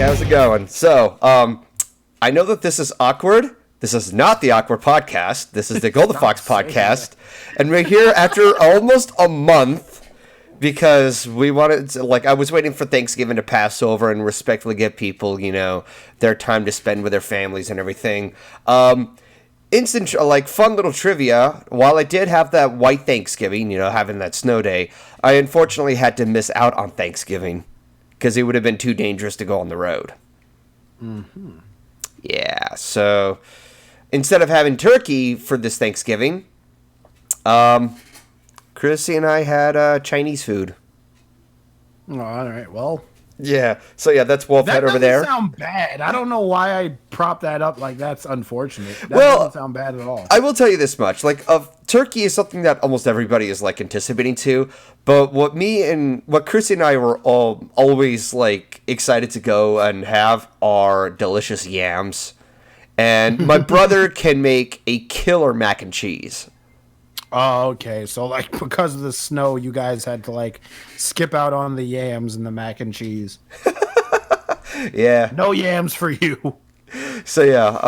how's it going? So, I know that this is awkward. This is not the Awkward Podcast. This is the GoldenFox Podcast. And we're here after almost a month because we wanted to, I was waiting for Thanksgiving to pass over and respectfully give people, their time to spend with their families and everything. Fun little trivia. While I did have that white Thanksgiving, having that snow day, I unfortunately had to miss out on Thanksgiving because it would have been too dangerous to go on the road. Mm-hmm. Yeah, so instead of having turkey for this Thanksgiving, Chrissy and I had Chinese food. Oh, all right, well. Yeah, so that's Wolfhead over there. That doesn't sound bad. I don't know why I prop that up like that's unfortunate. That doesn't sound bad at all. I will tell you this much. Turkey is something that almost everybody is, anticipating to. But what Chrissy and I were always, excited to go and have are delicious yams. And my brother can make a killer mac and cheese. Oh, okay. So, because of the snow, you guys had to, skip out on the yams and the mac and cheese. Yeah. No yams for you. So,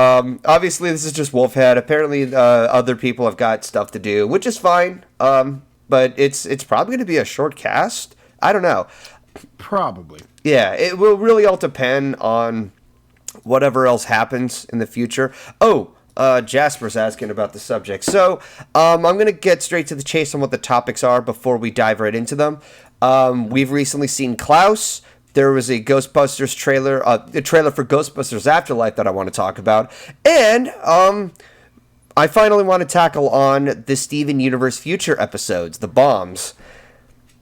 obviously this is just Wolfhead. Apparently, other people have got stuff to do, which is fine. But it's probably going to be a short cast. I don't know. Probably. Yeah, it will really all depend on whatever else happens in the future. Oh, Jasper's asking about the subject. So, I'm going to get straight to the chase on what the topics are before we dive right into them. We've recently seen Klaus. There was a Ghostbusters trailer, a trailer for Ghostbusters Afterlife that I want to talk about. And, I finally want to tackle on the Steven Universe Future episodes, the bombs.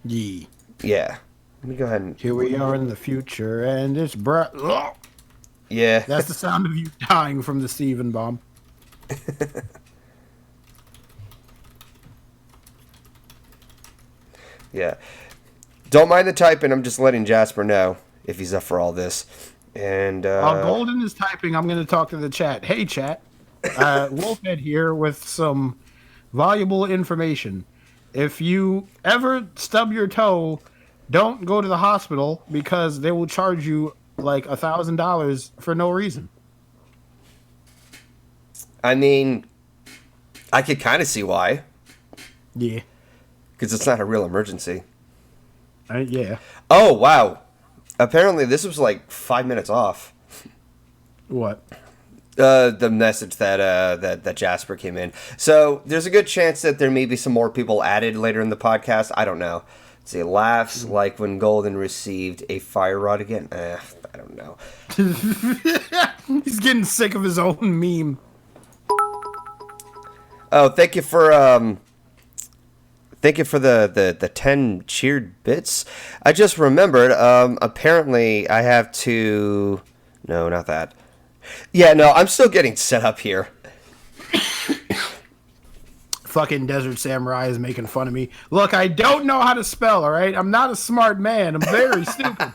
Yeah. Yeah. Let me go ahead and... Here we are in the future, and it's Yeah. That's the sound of you dying from the Steven bomb. Yeah. Don't mind the typing. I'm just letting Jasper know if he's up for all this. And while Golden is typing, I'm going to talk to the chat. Hey, chat. Wolfhead here with some valuable information. If you ever stub your toe, don't go to the hospital because they will charge you $1,000 for no reason. I mean, I could kind of see why. Yeah. Because it's not a real emergency. Yeah. Oh, wow. Apparently this was 5 minutes off. What? The message that Jasper came in. So there's a good chance that there may be some more people added later in the podcast. I don't know. Let's see, laughs like when Golden received a fire rod again. I don't know. He's getting sick of his own meme. Oh, thank you for the 10 cheered bits. I just remembered. Apparently I have to. No, not that. Yeah, no, I'm still getting set up here. Fucking Desert Samurai is making fun of me. Look, I don't know how to spell, all right? I'm not a smart man. I'm very stupid.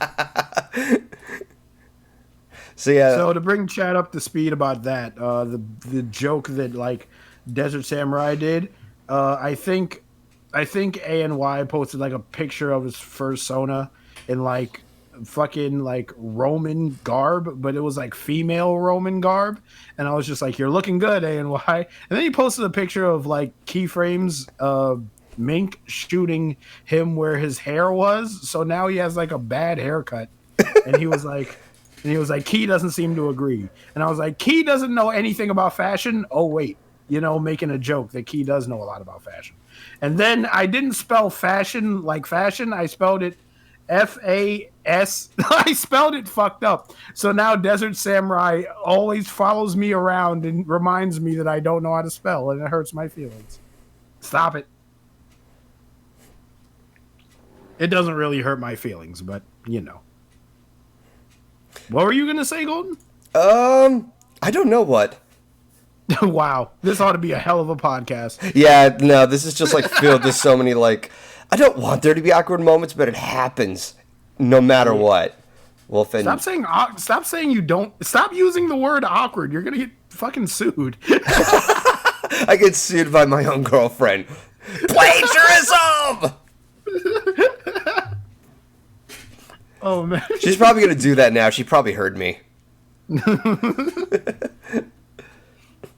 So to bring chat up to speed about that, the joke that Desert Samurai did, I think ANY posted a picture of his fursona in fucking Roman garb, but it was female Roman garb, and I was just you're looking good, ANY. And then he posted a picture of keyframes Mink shooting him where his hair was, so now he has a bad haircut. And he was like Key doesn't seem to agree, and I was like, Key doesn't know anything about fashion. Oh wait, making a joke that Key does know a lot about fashion. And then I didn't spell fashion like fashion, I spelled it FAS. I spelled it fucked up. So now Desert Samurai always follows me around and reminds me that I don't know how to spell, and it hurts my feelings. Stop it. It doesn't really hurt my feelings, but What were you going to say, Golden? I don't know what. Wow. This ought to be a hell of a podcast. Yeah, no, this is just filled with so many I don't want there to be awkward moments, but it happens no matter what. Wolfen. Stop saying you don't. Stop using the word awkward. You're gonna get fucking sued. I get sued by my own girlfriend. Plagiarism. Oh man. She's probably gonna do that now. She probably heard me.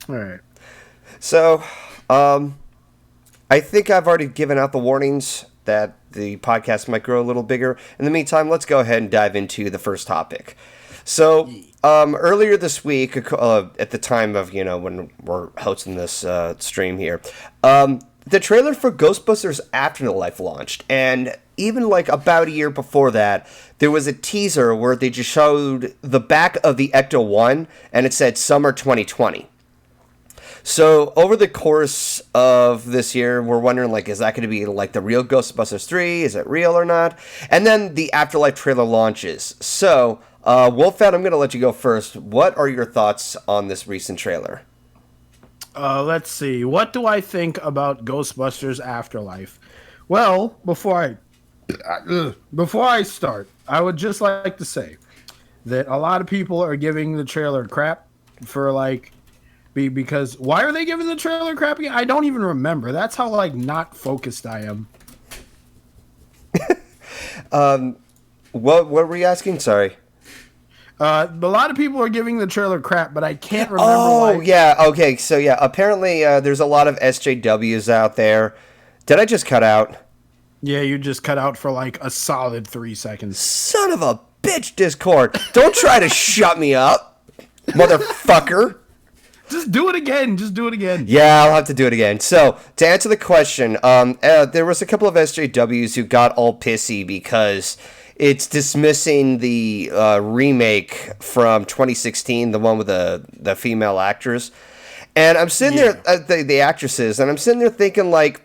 All right. So, I think I've already given out the warnings that the podcast might grow a little bigger. In the meantime, let's go ahead and dive into the first topic. So, earlier this week, at the time of, when we're hosting this stream here, the trailer for Ghostbusters Afterlife launched. And even like about a year before that, there was a teaser where they just showed the back of the Ecto-1, and it said summer 2020. So, over the course of this year, we're wondering, like, is that going to be, like, the real Ghostbusters 3? Is it real or not? And then the Afterlife trailer launches. So, Wolfat, I'm going to let you go first. What are your thoughts on this recent trailer? Let's see. What do I think about Ghostbusters Afterlife? Well, before I start, I would just like to say that a lot of people are giving the trailer crap for, like... Because why are they giving the trailer crap again? I don't even remember. That's how like not focused I am. What were you asking? Sorry. A lot of people are giving the trailer crap, but I can't remember. Oh, yeah. Okay. So yeah, apparently there's a lot of SJWs out there. Did I just cut out? Yeah, you just cut out for like a solid 3 seconds. Son of a bitch, Discord! Don't try to shut me up, motherfucker. Just do it again. Just do it again. Yeah, I'll have to do it again. So, to answer the question, there was a couple of SJWs who got all pissy because it's dismissing the remake from 2016, the one with the female actors. And I'm sitting there, the actresses, and I'm sitting there thinking, like,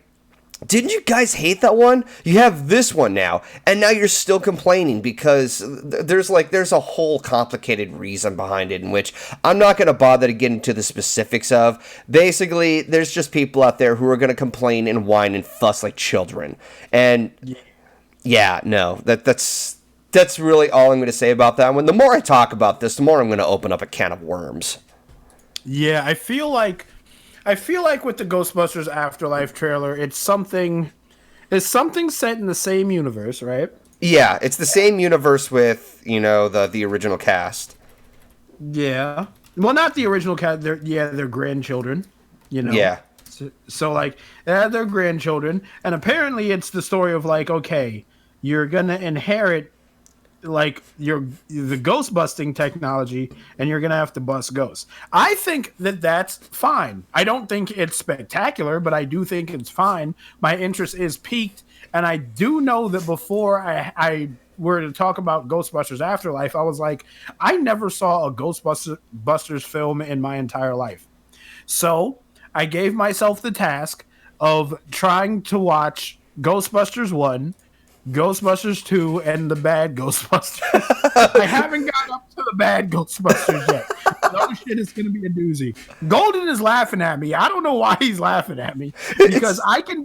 didn't you guys hate that one? You have this one now, and now you're still complaining because there's a whole complicated reason behind it, in which I'm not going to bother to get into the specifics of. Basically, there's just people out there who are going to complain and whine and fuss like children, and that's really all I'm going to say about that one. The more I talk about this, the more I'm going to open up a can of worms. Yeah, I feel like with the Ghostbusters Afterlife trailer, it's something set in the same universe, right? Yeah, it's the same universe with, the original cast. Yeah. Well, not the original cast. They're grandchildren, Yeah. So like, they're grandchildren, and apparently it's the story of like, okay, you're gonna inherit like the ghost busting technology, and you're gonna have to bust ghosts. I think that's fine. I don't think it's spectacular, but I do think it's fine. My interest is piqued, and I do know that before I were to talk about Ghostbusters Afterlife, I was like, I never saw a Ghostbusters film in my entire life. So I gave myself the task of trying to watch Ghostbusters 1, Ghostbusters 2, and the bad Ghostbusters. I haven't got up to the bad Ghostbusters yet. That shit is going to be a doozy. Golden is laughing at me. I don't know why he's laughing at me. Because I can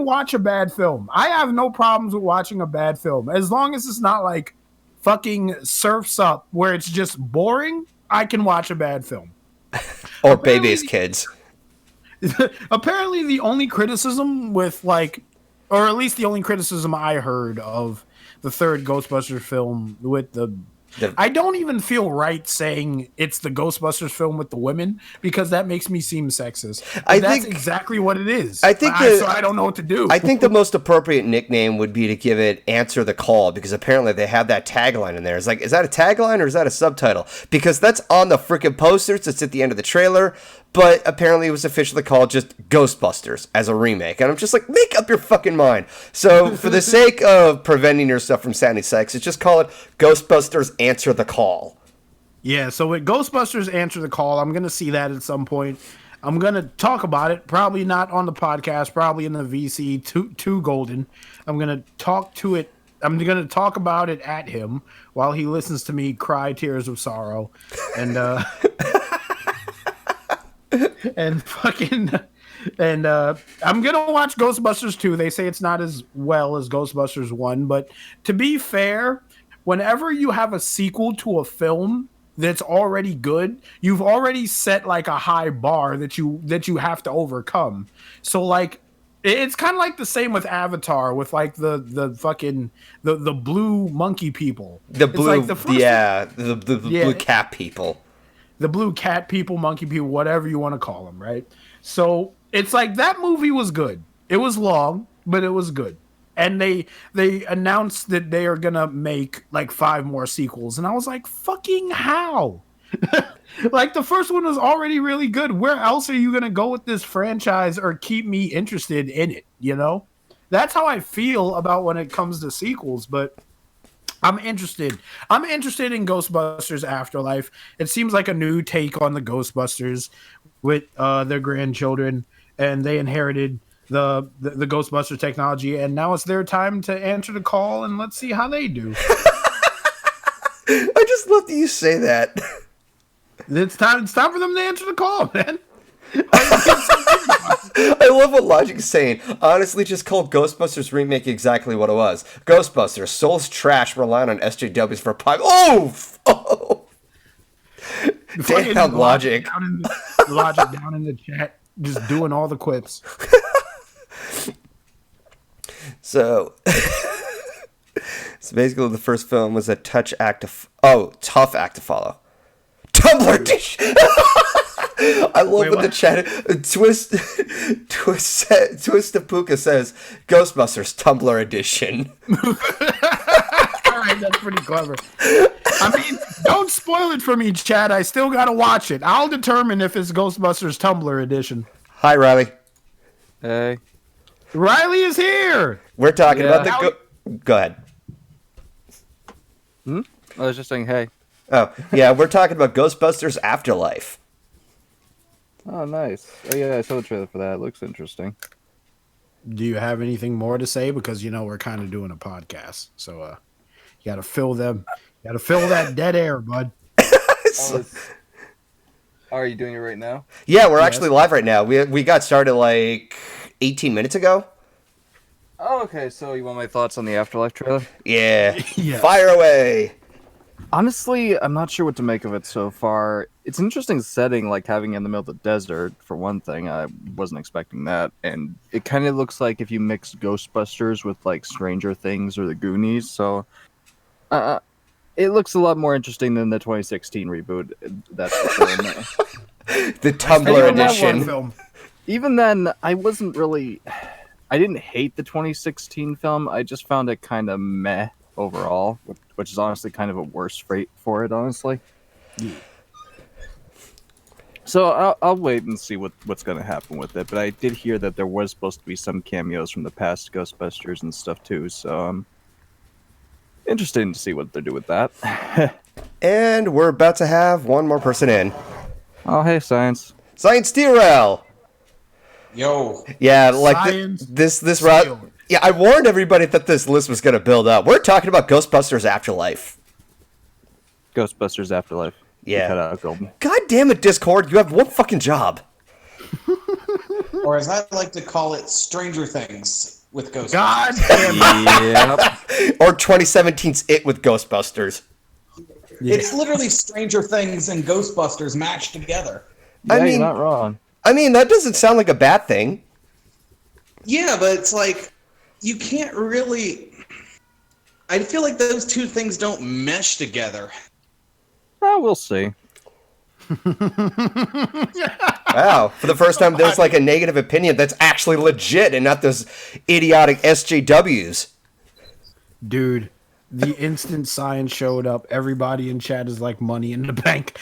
watch a bad film. I have no problems with watching a bad film. As long as it's not like fucking Surf's Up, where it's just boring, I can watch a bad film. Or Baby's Kids. Apparently the only criticism with like, or at least the only criticism I heard of the third Ghostbusters film with I don't even feel right saying it's the Ghostbusters film with the women, because that makes me seem sexist. That's exactly what it is. So I don't know what to do. I think the most appropriate nickname would be to give it Answer the Call, because apparently they have that tagline in there. It's like, is that a tagline or is that a subtitle? Because that's on the freaking posters. It's at the end of the trailer. But apparently it was officially called just Ghostbusters as a remake. And I'm just like, make up your fucking mind. So for the sake of preventing yourself from sounding sexist, just call it Ghostbusters Answer the Call. Yeah, so with Ghostbusters Answer the Call, I'm going to see that at some point. I'm going to talk about it, probably not on the podcast, probably in the VC to Golden. I'm going to talk to it. I'm going to talk about it at him while he listens to me cry tears of sorrow. And, and I'm gonna watch Ghostbusters 2. They say it's not as well as Ghostbusters 1, but to be fair, whenever you have a sequel to a film that's already good, you've already set like a high bar that you have to overcome. So like It's kind of like the same with Avatar, with like the fucking the blue monkey people. The blue, It's like the blue cat people. The blue cat people, monkey people, whatever you want to call them, right? So it's like that movie was good. It was long, but it was good. And they announced that they are gonna make like 5 more sequels, and I was like, fucking how? Like the first one was already really good. Where else are you gonna go with this franchise or keep me interested in it? You know, that's how I feel about when it comes to sequels. But I'm interested. I'm interested in Ghostbusters Afterlife. It seems like a new take on the Ghostbusters with their grandchildren, and they inherited the Ghostbuster technology, and now it's their time to answer the call, and let's see how they do. I just love that you say that. It's time for them to answer the call, man. I love what Logic is saying. Honestly, just call Ghostbusters remake exactly what it was. Ghostbusters, souls trash, relying on SJWs for pipe. Oh! Damn, Logic. Logic down in the chat, just doing all the quips. So basically the first film was a tough act to follow. Tumblr dish. I love what the chat Twist Tapuka says Ghostbusters Tumblr edition. Alright, that's pretty clever. I mean, don't spoil it for me, Chad. I still gotta watch it. I'll determine if it's Ghostbusters Tumblr edition. Hi, Ryley. Hey. Ryley is here. We're talking about the go ahead. I was just saying hey. Oh, yeah, we're talking about Ghostbusters Afterlife. Oh, nice. Oh, yeah, I saw the trailer for that. It looks interesting. Do you have anything more to say? Because, we're kind of doing a podcast. So, you got to fill them. You got to fill that dead air, bud. Are you doing it right now? Yeah, we're actually live right now. We got started like 18 minutes ago. Oh, okay. So you want my thoughts on the Afterlife trailer? Yeah. Yes. Fire away. Honestly, I'm not sure what to make of it so far. It's an interesting setting, like having it in the middle of the desert, for one thing. I wasn't expecting that. And it kind of looks like if you mix Ghostbusters with, like, Stranger Things or The Goonies. So, it looks a lot more interesting than the 2016 reboot. That's for sure. The Tumblr edition. Film. Even then, I wasn't really... I didn't hate the 2016 film. I just found it kind of meh overall, which is honestly kind of a worse rate for it, honestly. Yeah. So I'll wait and see what's going to happen with it. But I did hear that there was supposed to be some cameos from the past Ghostbusters and stuff too. So I'm interested to see what they do with that. And we're about to have one more person in. Oh, hey, Science. Science Derail. Yo. Yeah, like this route. Yeah, I warned everybody that this list was going to build up. We're talking about Ghostbusters Afterlife. Ghostbusters Afterlife. Yeah. Cut out Golden. God damn it, Discord! You have one fucking job. Or as I like to call it, Stranger Things with Ghostbusters. God damn it. Or 2017's It with Ghostbusters. Yeah. It's literally Stranger Things and Ghostbusters matched together. Yeah, you're not wrong. I mean, that doesn't sound like a bad thing. Yeah, but it's like, you can't really... I feel like those two things don't mesh together. Oh, we'll see. Wow. For the first time, there's like a negative opinion that's actually legit and not those idiotic SJWs. Dude, the instant Science showed up, everybody in chat is like money in the bank.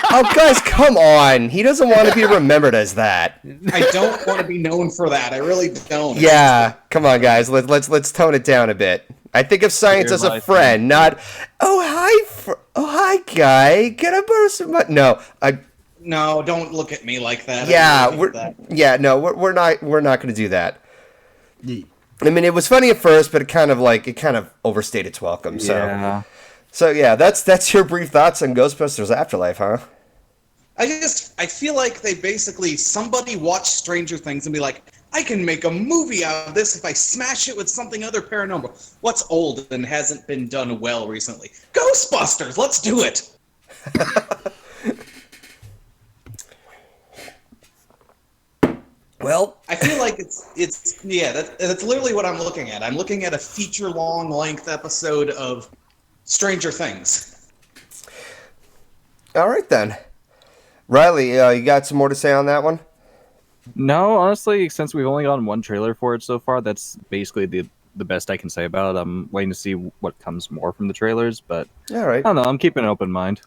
Oh, guys, come on. He doesn't want to be remembered as that. I don't want to be known for that. I really don't. Yeah, come on, guys. Let's tone it down a bit. I think of Science as a friend, not hi, guy. Can I borrow some money? No, No, don't look at me like that. Yeah, we're not going to do that. Yeah. I mean, it was funny at first, but it kind of overstayed its welcome. So yeah, that's your brief thoughts on Ghostbusters Afterlife, huh? I feel like they basically, somebody watched Stranger Things and be like, I can make a movie out of this if I smash it with something other paranormal. What's old and hasn't been done well recently? Ghostbusters! Let's do it! Well, I feel like it's yeah, that's literally what I'm looking at. I'm looking at a feature-long length episode of Stranger Things. all right then. Ryley, you got some more to say on that one? No, honestly, since we've only gotten one trailer for it so far, that's basically the best I can say about it. I'm waiting to see what comes more from the trailers, but All right. I don't know. I'm keeping an open mind.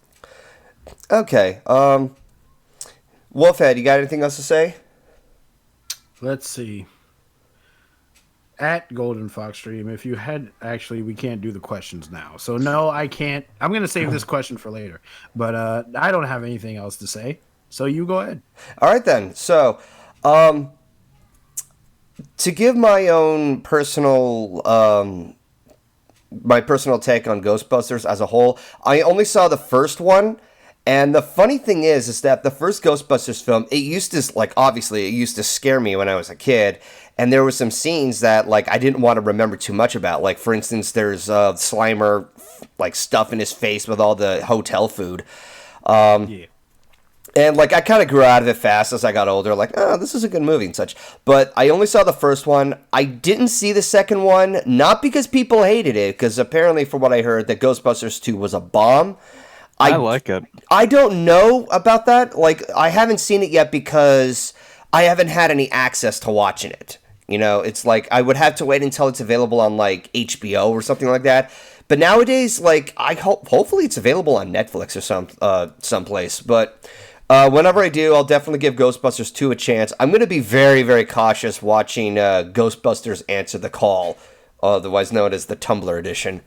Okay. Wolfhead, you got anything else to say? Let's see. At GoldenFox Stream, if you had actually, we can't do the questions now. So no, I can't. I'm gonna save this question for later. But I don't have anything else to say. So you go ahead. All right then. So, to give my own personal take on Ghostbusters as a whole, I only saw the first one. And the funny thing is that the first Ghostbusters film, it used to scare me when I was a kid. And there were some scenes that, like, I didn't want to remember too much about. Like, for instance, there's Slimer, like, stuff in his face with all the hotel food. Yeah. And, like, I kind of grew out of it fast as I got older. Like, oh, this is a good movie and such. But I only saw the first one. I didn't see the second one, not because people hated it, because apparently, from what I heard, that Ghostbusters 2 was a bomb. I like it. I don't know about that. Like, I haven't seen it yet because I haven't had any access to watching it. You know, it's like I would have to wait until it's available on, like, HBO or something like that. But nowadays, like, hopefully it's available on Netflix or someplace. But whenever I do, I'll definitely give Ghostbusters 2 a chance. I'm going to be very, very cautious watching Ghostbusters Answer the Call, otherwise known as the Tumblr edition.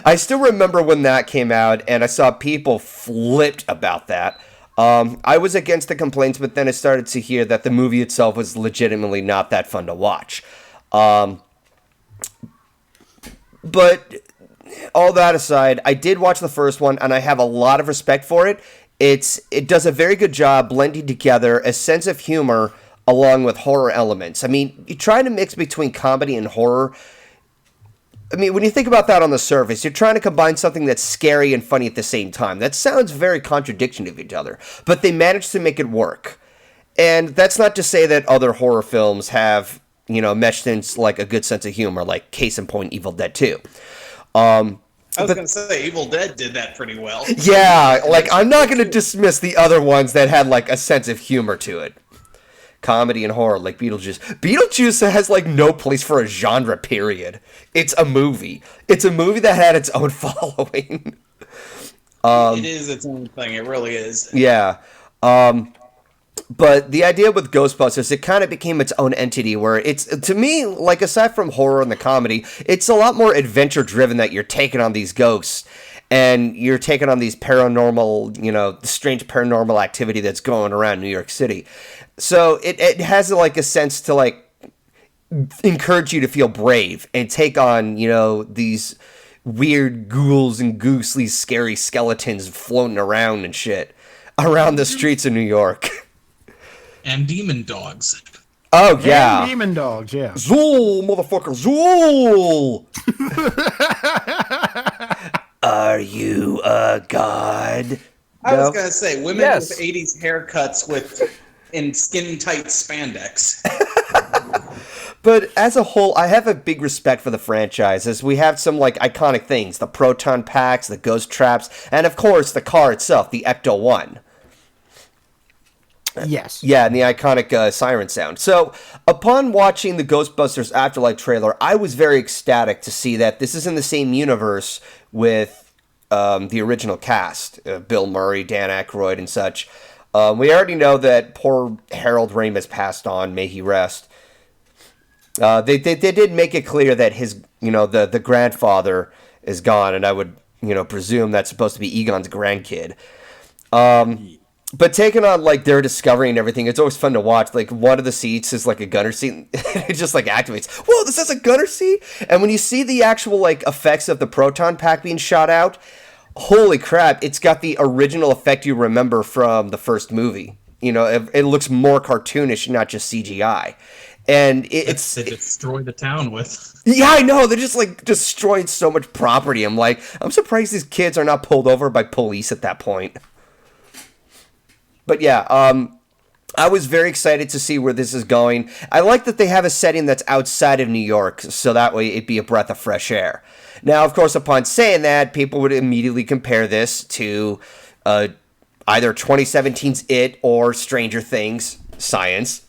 I still remember when that came out, and I saw people flipped about that. I was against the complaints, but then I started to hear that the movie itself was legitimately not that fun to watch. But all that aside, I did watch the first one, and I have a lot of respect for it. It does a very good job blending together a sense of humor along with horror elements. I mean, you try to mix between comedy and horror. I mean, when you think about that on the surface, you're trying to combine something that's scary and funny at the same time. That sounds very contradiction of each other, but they managed to make it work. And that's not to say that other horror films have, you know, meshed in like a good sense of humor, like case in point, Evil Dead 2. I was going to say, Evil Dead did that pretty well. Yeah, like, I'm not going to dismiss the other ones that had, like, a sense of humor to it. Comedy and horror, like Beetlejuice. Beetlejuice has, like, no place for a genre, period. It's a movie. It's a movie that had its own following. It is its own thing. It really is. Yeah. But the idea with Ghostbusters, it kind of became its own entity where it's, to me, like, aside from horror and the comedy, it's a lot more adventure-driven that you're taking on these ghosts and you're taking on these paranormal, you know, strange paranormal activity that's going around New York City. So it has, like, a sense to, like, encourage you to feel brave and take on, you know, these weird ghouls and these scary skeletons floating around and shit around the streets of New York. And demon dogs. Oh, yeah. And demon dogs, yeah. Zool, motherfucker, Zool! Are you a god? I was going to say, women Yes. with 80s haircuts in skin-tight spandex. But as a whole, I have a big respect for the franchise, as we have some, like, iconic things. The proton packs, the ghost traps, and, of course, the car itself, the Ecto-1. Yes. Yeah, and the iconic siren sound. So, upon watching the Ghostbusters Afterlife trailer, I was very ecstatic to see that this is in the same universe with the original cast. Bill Murray, Dan Aykroyd, and such. We already know that poor Harold Ramis passed on, may he rest. They did make it clear that his, you know, the grandfather is gone, and I would, you know, presume that's supposed to be Egon's grandkid. But taking on, like, their discovery and everything, it's always fun to watch. Like, one of the seats is, like, a gunner seat. It just, like, activates. Whoa, this is a gunner seat? And when you see the actual, like, effects of the proton pack being shot out, holy crap, it's got the original effect you remember from the first movie. You know, it looks more cartoonish, not just CGI. And it's... They destroy the town with. Yeah, I know. They're just, like, destroying so much property. I'm surprised these kids are not pulled over by police at that point. But yeah, I was very excited to see where this is going. I like that they have a setting that's outside of New York, so that way it'd be a breath of fresh air. Now, of course, upon saying that, people would immediately compare this to either 2017's It or Stranger Things. Science.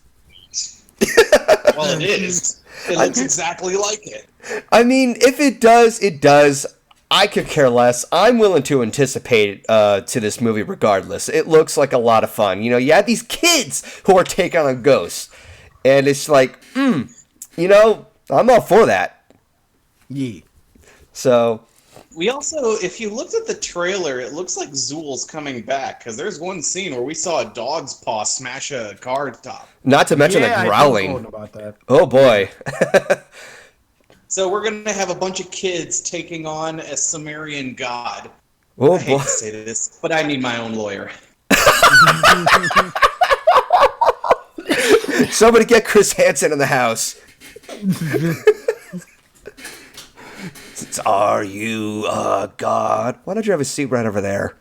Well, it is. It looks exactly like it. I mean, if it does, it does. I could care less. I'm willing to anticipate to this movie regardless. It looks like a lot of fun. You have these kids who are taking on ghosts. And it's like, I'm all for that. Yeah. So... We also, if you looked at the trailer, it looks like Zool's coming back, because there's one scene where we saw a dog's paw smash a car top. Not to mention the growling. I know about that. Oh, boy. So we're going to have a bunch of kids taking on a Sumerian god. Oh, I hate boy. to say this, but I need my own lawyer. Somebody get Chris Hansen in the house. Are you a god? Why don't you have a seat right over there?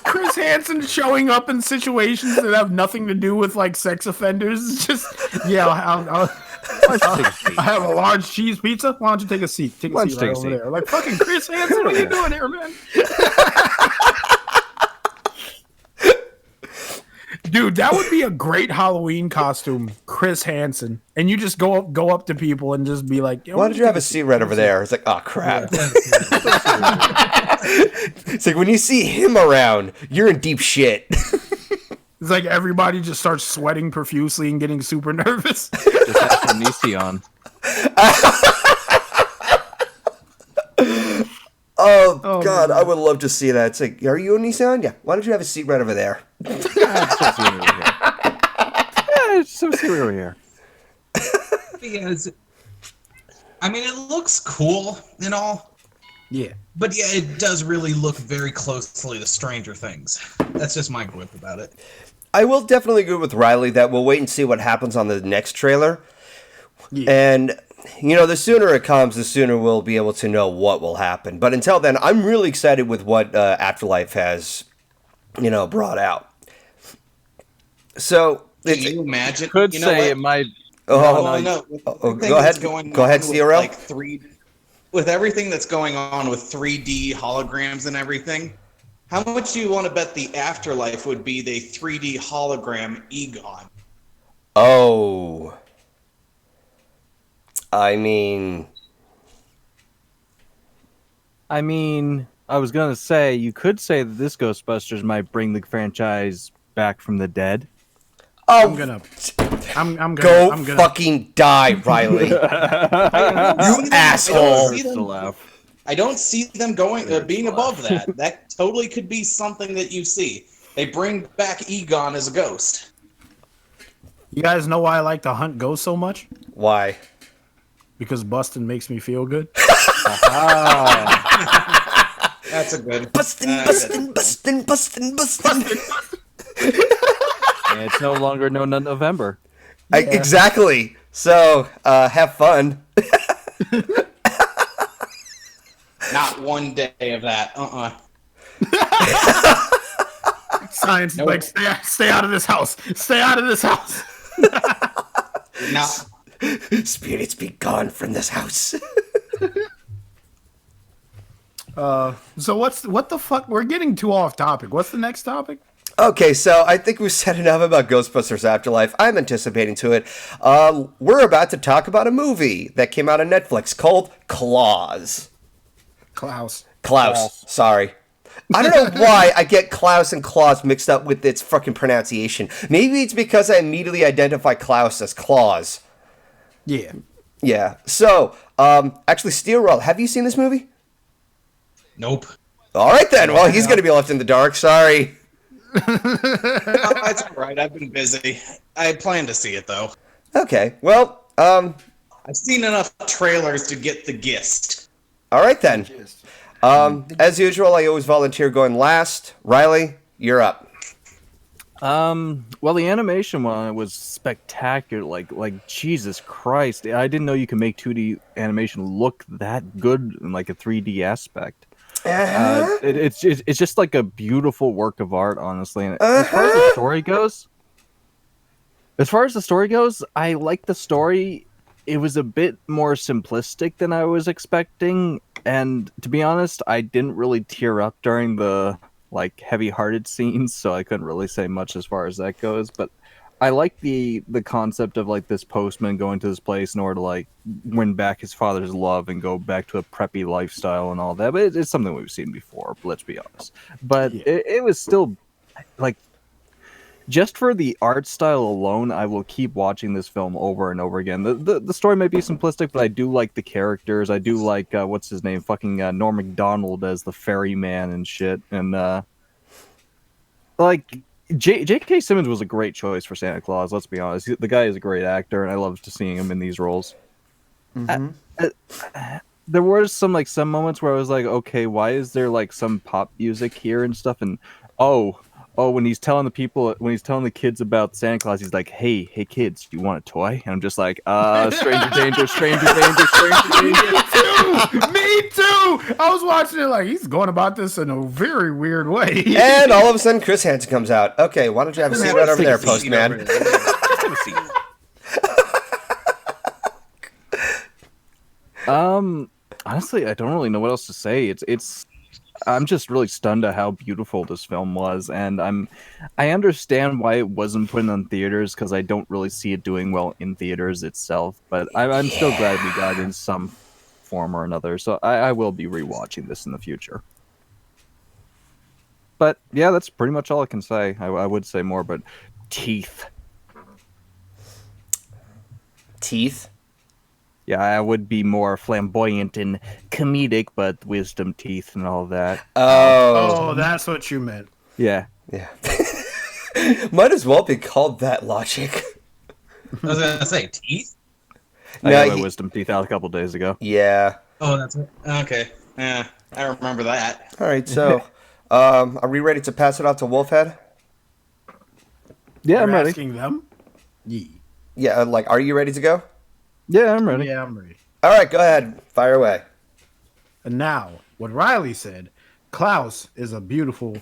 Chris Hansen showing up in situations that have nothing to do with like sex offenders. It's just I'll have a large cheese pizza. Why don't you take a seat? Take a seat right over there. Like fucking Chris Hansen, what are you doing here, man? Dude, that would be a great Halloween costume, Chris Hansen. And you just go up to people and just be like, why don't you have a seat right over there? It's like, oh crap. Yeah. It's like when you see him around, you're in deep shit. It's like everybody just starts sweating profusely and getting super nervous. Just have some Nisi on. Oh God, I would love to see that. It's like, are you a Nissan? Yeah. Why don't you have a seat right over there? So see over here. Because, I mean, it looks cool and all. Yeah. But yeah, it does really look very closely to Stranger Things. That's just my grip about it. I will definitely agree with Ryley that we'll wait and see what happens on the next trailer. Yeah. And, the sooner it comes, the sooner we'll be able to know what will happen. But until then, I'm really excited with what Afterlife has, brought out. So, can you imagine? Could say it might. No. Go ahead. Go ahead, CRL. Like with everything that's going on with 3D holograms and everything, how much do you want to bet the Afterlife would be the 3D hologram Egon? Oh. I mean, I was gonna say you could say that this Ghostbusters might bring the franchise back from the dead. Oh, I'm gonna go fucking die, Ryley. You asshole. I don't see them being above that. That totally could be something that you see. They bring back Egon as a ghost. You guys know why I like to hunt ghosts so much? Why? Because busting makes me feel good. That's a good. Bustin'. And it's no longer November. Yeah. Exactly. So, have fun. Not one day of that. Science, nope. Like, stay out of this house. Stay out of this house. No. Spirits be gone from this house. So what the fuck? We're getting too off topic. What's the next topic? Okay, so I think we've said enough about Ghostbusters Afterlife. I'm anticipating to it. We're about to talk about a movie that came out on Netflix called Klaus. Klaus. Sorry. I don't know why I get Klaus and Klaus mixed up with its fucking pronunciation. Maybe it's because I immediately identify Klaus as Claus. Yeah. Yeah. So, actually, Steelroll, have you seen this movie? Nope. All right, then. Well, he's going to be left in the dark. Sorry. It's all right. I've been busy. I plan to see it, though. Okay. Well, I've seen enough trailers to get the gist. All right, then. As usual, I always volunteer going last. Ryley, you're up. Well, the animation one was spectacular. Like Jesus Christ, I didn't know you could make 2D animation look that good in like a 3D aspect. It's just like a beautiful work of art, honestly. And as far as the story goes, I like the story. It was a bit more simplistic than I was expecting, and to be honest, I didn't really tear up during the like heavy-hearted scenes, so I couldn't really say much as far as that goes. But I like the concept of like this postman going to this place in order to like win back his father's love and go back to a preppy lifestyle and all that. But it's something we've seen before. Let's be honest. But it was still like, just for the art style alone, I will keep watching this film over and over again. The story may be simplistic, but I do like the characters. I do like what's his name, fucking Norm Macdonald as the ferryman and shit, and like. J.K. Simmons was a great choice for Santa Claus, let's be honest. The guy is a great actor, and I love seeing him in these roles. Mm-hmm. There were some moments where I was like, okay, why is there like some pop music here and stuff? And when he's telling the kids about Santa Claus, he's like, hey kids, do you want a toy? And I'm just like, stranger danger, stranger danger, stranger danger. Me too! I was watching it like, he's going about this in a very weird way. And all of a sudden, Chris Hansen comes out. Okay, why don't you have a seat right over there, postman? Just have a seat. Honestly, I don't really know what else to say. I'm just really stunned at how beautiful this film was, and I understand why it wasn't put in theaters, because I don't really see it doing well in theaters itself. But I'm still glad we got it in some form or another. So I will be rewatching this in the future. But yeah, that's pretty much all I can say. I would say more, but teeth. Yeah, I would be more flamboyant and comedic, but wisdom teeth and all that. Oh, that's what you meant. Yeah. Might as well be called that, Logic. I was gonna say teeth. I got my wisdom teeth out a couple days ago. Yeah. Oh, that's it. Okay. Yeah, I remember that. All right, so are we ready to pass it off to Wolfhead? Yeah, I'm You're ready. asking them? Yeah, are you ready to go? Yeah, I'm ready. Yeah, I'm ready. All right, go ahead. Fire away. And now, what Ryley said, Klaus is a beautiful,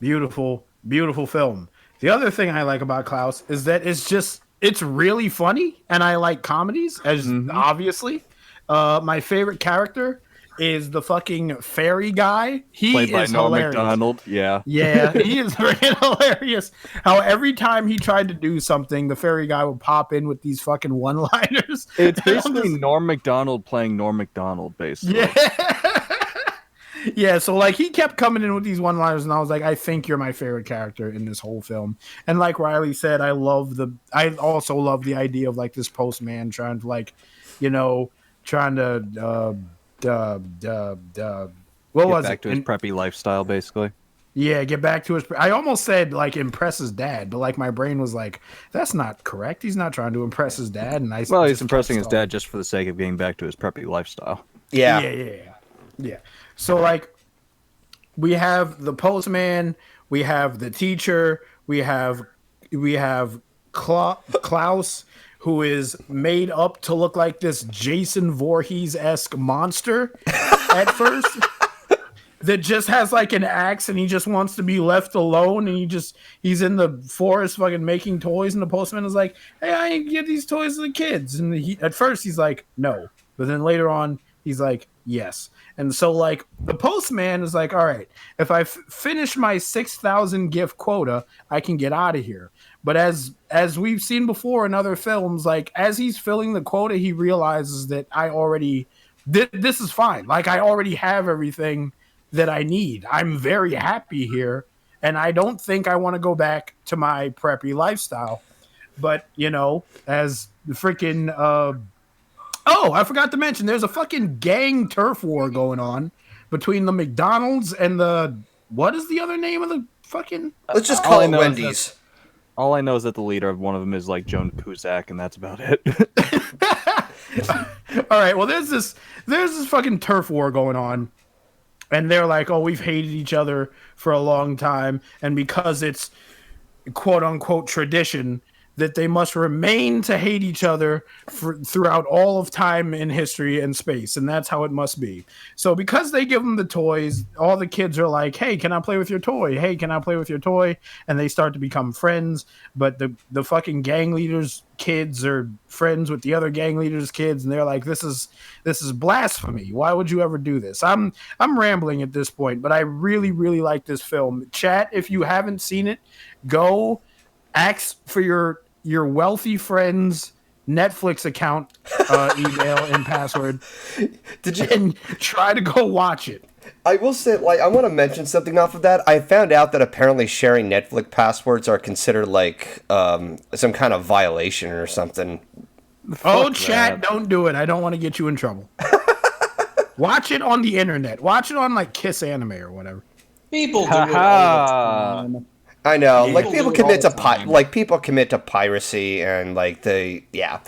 beautiful, beautiful film. The other thing I like about Klaus is that it's really funny, and I like comedies, as obviously. My favorite character is the fucking fairy guy. He Played by is Norm hilarious. Macdonald. Yeah. Yeah, he is very hilarious. How every time he tried to do something, the fairy guy would pop in with these fucking one-liners. It's basically Norm Macdonald playing Norm Macdonald, basically. Yeah. Yeah, so like he kept coming in with these one-liners, and I was like, I think you're my favorite character in this whole film. And like Ryley said, I also love the idea of like this postman trying to like, trying to Get back to his preppy lifestyle, basically. Yeah, get back to his. I almost said like impress his dad, but like my brain was like, that's not correct. He's not trying to impress his dad, and he's impressing his dad just for the sake of getting back to his preppy lifestyle. Yeah. So like, we have the postman, we have the teacher, we have Klaus, who is made up to look like this Jason Voorhees-esque monster at first. That just has like an axe and he just wants to be left alone, and he's in the forest fucking making toys, and the postman is like, hey, I ain't give these toys to the kids. And at first he's like, no. But then later on he's like, yes. And so like the postman is like, all right, if I finish my 6,000 gift quota, I can get out of here. But as we've seen before in other films, like as he's filling the quota, he realizes that this is fine. Like I already have everything that I need. I'm very happy here, and I don't think I want to go back to my preppy lifestyle. But, as the freaking... I forgot to mention, there's a fucking gang turf war going on between the McDonald's and the... What is the other name of the fucking... Let's just call it Wendy's. All I know is that the leader of one of them is like Joan Cusack, and that's about it. All right, well, there's this fucking turf war going on. And they're like, oh, we've hated each other for a long time. And because it's quote unquote tradition, that they must remain to hate each other throughout all of time and history and space, and that's how it must be. So because they give them the toys, all the kids are like, hey, can I play with your toy? Hey, can I play with your toy? And they start to become friends, but the fucking gang leaders' kids are friends with the other gang leaders' kids, and they're like, this is blasphemy. Why would you ever do this? I'm rambling at this point, but I really, really like this film. Chat, if you haven't seen it, go ask for your wealthy friend's Netflix account email and password. And try to go watch it. I will say, like, I want to mention something off of that. I found out that apparently sharing Netflix passwords are considered like some kind of violation or something. Chat, don't do it. I don't want to get you in trouble. Watch it on the internet. Watch it on like Kiss Anime or whatever. People do it all the time. I know, like people commit to people commit to piracy and like yeah,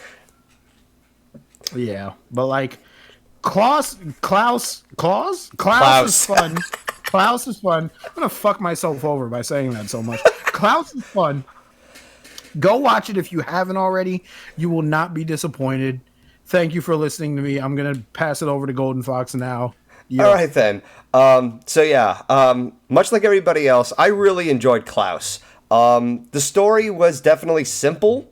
but like Klaus is fun. Klaus is fun. I'm gonna fuck myself over by saying that so much. Klaus is fun. Go watch it if you haven't already. You will not be disappointed. Thank you for listening to me. I'm gonna pass it over to GoldenFox now. All right then. Much like everybody else, I really enjoyed Klaus. The story was definitely simple.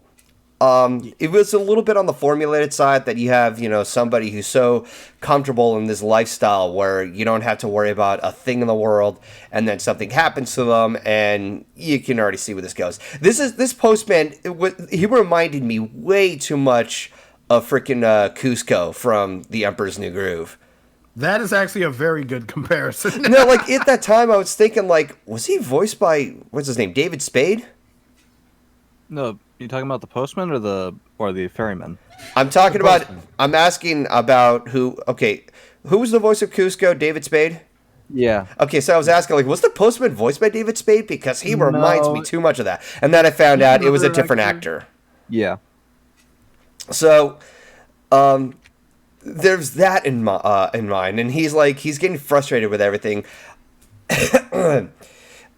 It was a little bit on the formulated side that you have, somebody who's so comfortable in this lifestyle where you don't have to worry about a thing in the world, and then something happens to them, and you can already see where this goes. This postman. He reminded me way too much of freaking Cusco from The Emperor's New Groove. That is actually a very good comparison. No, like at that time, I was thinking, like, was he voiced by what's his name, David Spade? No, you talking about the postman or the ferryman? I'm asking about who. Okay, who was the voice of Cusco? David Spade. Yeah. Okay, so I was asking, like, was the postman voiced by David Spade? Because he reminds me too much of that. And then I found out it was a different actor. Yeah. So, there's that in mind, and he's getting frustrated with everything.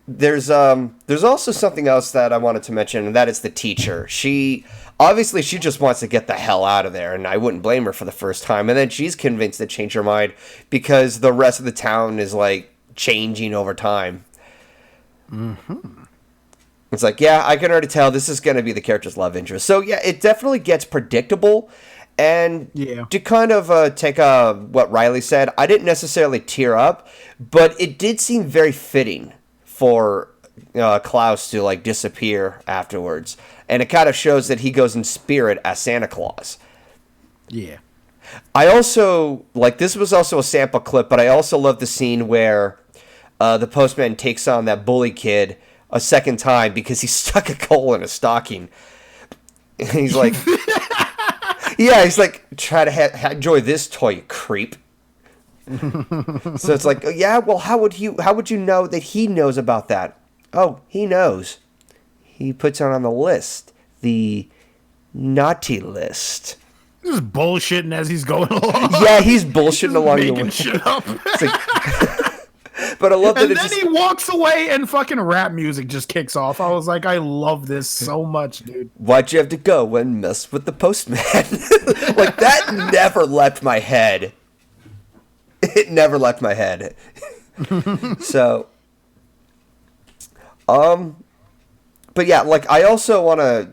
There's also something else that I wanted to mention, and that is the teacher. She just wants to get the hell out of there, and I wouldn't blame her for the first time. And then she's convinced to change her mind because the rest of the town is like changing over time. Mm-hmm. It's like, yeah, I can already tell this is going to be the character's love interest. So yeah, it definitely gets predictable. And to kind of take what Ryley said, I didn't necessarily tear up, but it did seem very fitting for Klaus to like disappear afterwards, and it kind of shows that he goes in spirit as Santa Claus. Yeah. I also this was also a sample clip, but I also love the scene where the postman takes on that bully kid a second time because he stuck a coal in a stocking. And he's like. Yeah, he's like, try to enjoy this toy, you creep. So it's like, yeah, well, how would you know that he knows about that? Oh, he knows. He puts it on the list, the naughty list. Just bullshitting as he's going along. Yeah, he's bullshitting along the way. Making shit up. But I love that. And then he walks away and fucking rap music just kicks off. I was like, I love this so much, dude. Why'd you have to go and mess with the postman? Like, that never left my head. It never left my head. So, but yeah, like, I also want to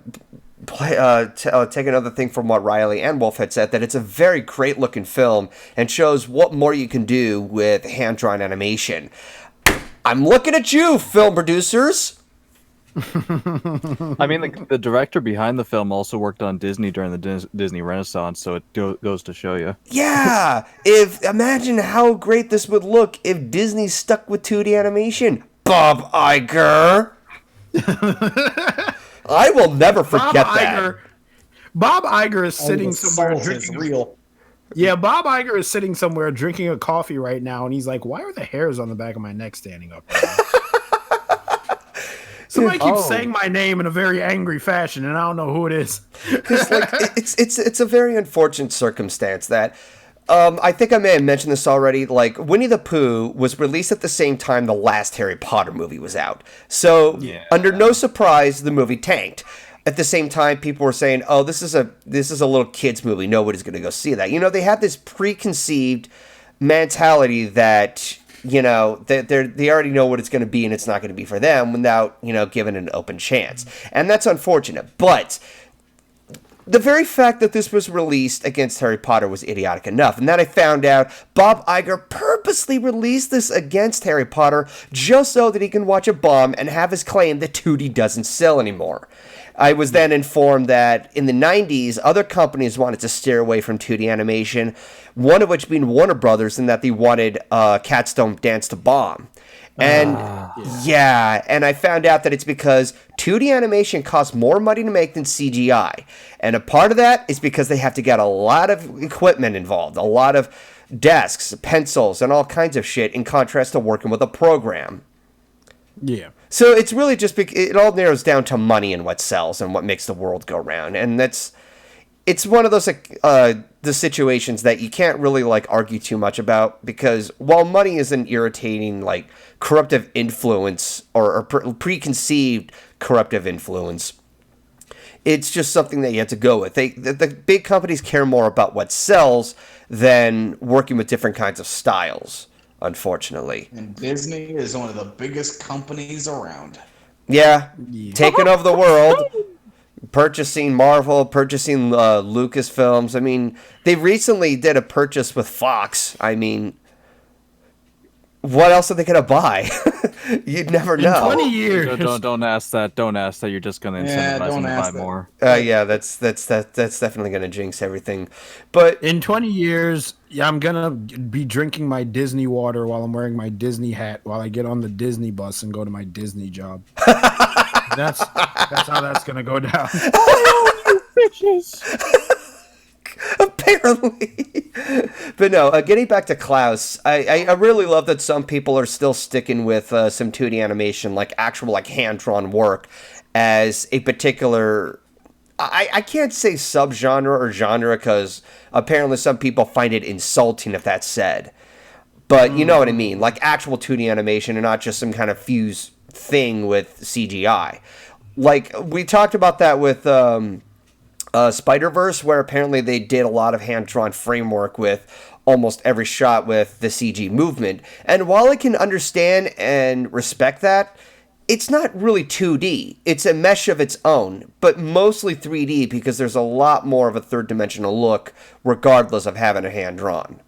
take another thing from what Ryley and Wolf had said, that it's a very great looking film and shows what more you can do with hand-drawn animation. I'm looking at you, film producers. I mean, the director behind the film also worked on Disney during the Disney Renaissance, so it goes to show you. Yeah, imagine how great this would look if Disney stuck with 2D animation. Bob Iger. I will never forget that. Bob Iger is sitting somewhere drinking. Real. Yeah, Bob Iger is sitting somewhere drinking a coffee right now, and he's like, "Why are the hairs on the back of my neck standing up?" Somebody keeps saying my name in a very angry fashion, and I don't know who it is. It's a very unfortunate circumstance that. I think I may have mentioned this already. Like, Winnie the Pooh was released at the same time the last Harry Potter movie was out. So, under no surprise, the movie tanked. at the same time, people were saying, "Oh, this is a little kids movie. Nobody's going to go see that." They had this preconceived mentality that they already know what it's going to be, and it's not going to be for them without given an open chance, and that's unfortunate. But the very fact that this was released against Harry Potter was idiotic enough, and then I found out Bob Iger purposely released this against Harry Potter just so that he can watch a bomb and have his claim that 2D doesn't sell anymore. I was then informed that in the 90s, other companies wanted to steer away from 2D animation, one of which being Warner Brothers, in that they wanted Cats Don't Dance to Bomb. And and I found out that it's because 2D animation costs more money to make than CGI. And a part of that is because they have to get a lot of equipment involved, a lot of desks, pencils, and all kinds of shit, in contrast to working with a program. Yeah. So it's really just, it all narrows down to money and what sells and what makes the world go round. And it's one of those the situations that you can't really argue too much about, because while money is an irritating corruptive influence or preconceived corruptive influence, it's just something that you have to go with. The big companies care more about what sells than working with different kinds of styles, unfortunately. And Disney is one of the biggest companies around. Yeah. Taking over the world. Purchasing Marvel, purchasing Lucasfilms. I mean, they recently did a purchase with Fox. I mean, what else are they going to buy? You'd never know. In 20 years. Don't ask that. Don't ask that. You're just going to incentivize them to buy more. Yeah, that's definitely going to jinx everything. But in 20 years, I'm going to be drinking my Disney water while I'm wearing my Disney hat while I get on the Disney bus and go to my Disney job. That's how that's gonna go down. Oh, you bitches! Apparently, but no. Getting back to Klaus, I really love that some people are still sticking with some 2D animation, actual hand drawn work, as a particular. I can't say subgenre or genre, because apparently some people find it insulting if that's said. But you know what I mean, actual 2D animation and not just some kind of fuse thing with CGI. We talked about that with Spider-Verse, where apparently they did a lot of hand-drawn framework with almost every shot with the CG movement. And while I can understand and respect that, it's not really 2D. It's a mesh of its own, but mostly 3D, because there's a lot more of a third-dimensional look, regardless of having a hand-drawn.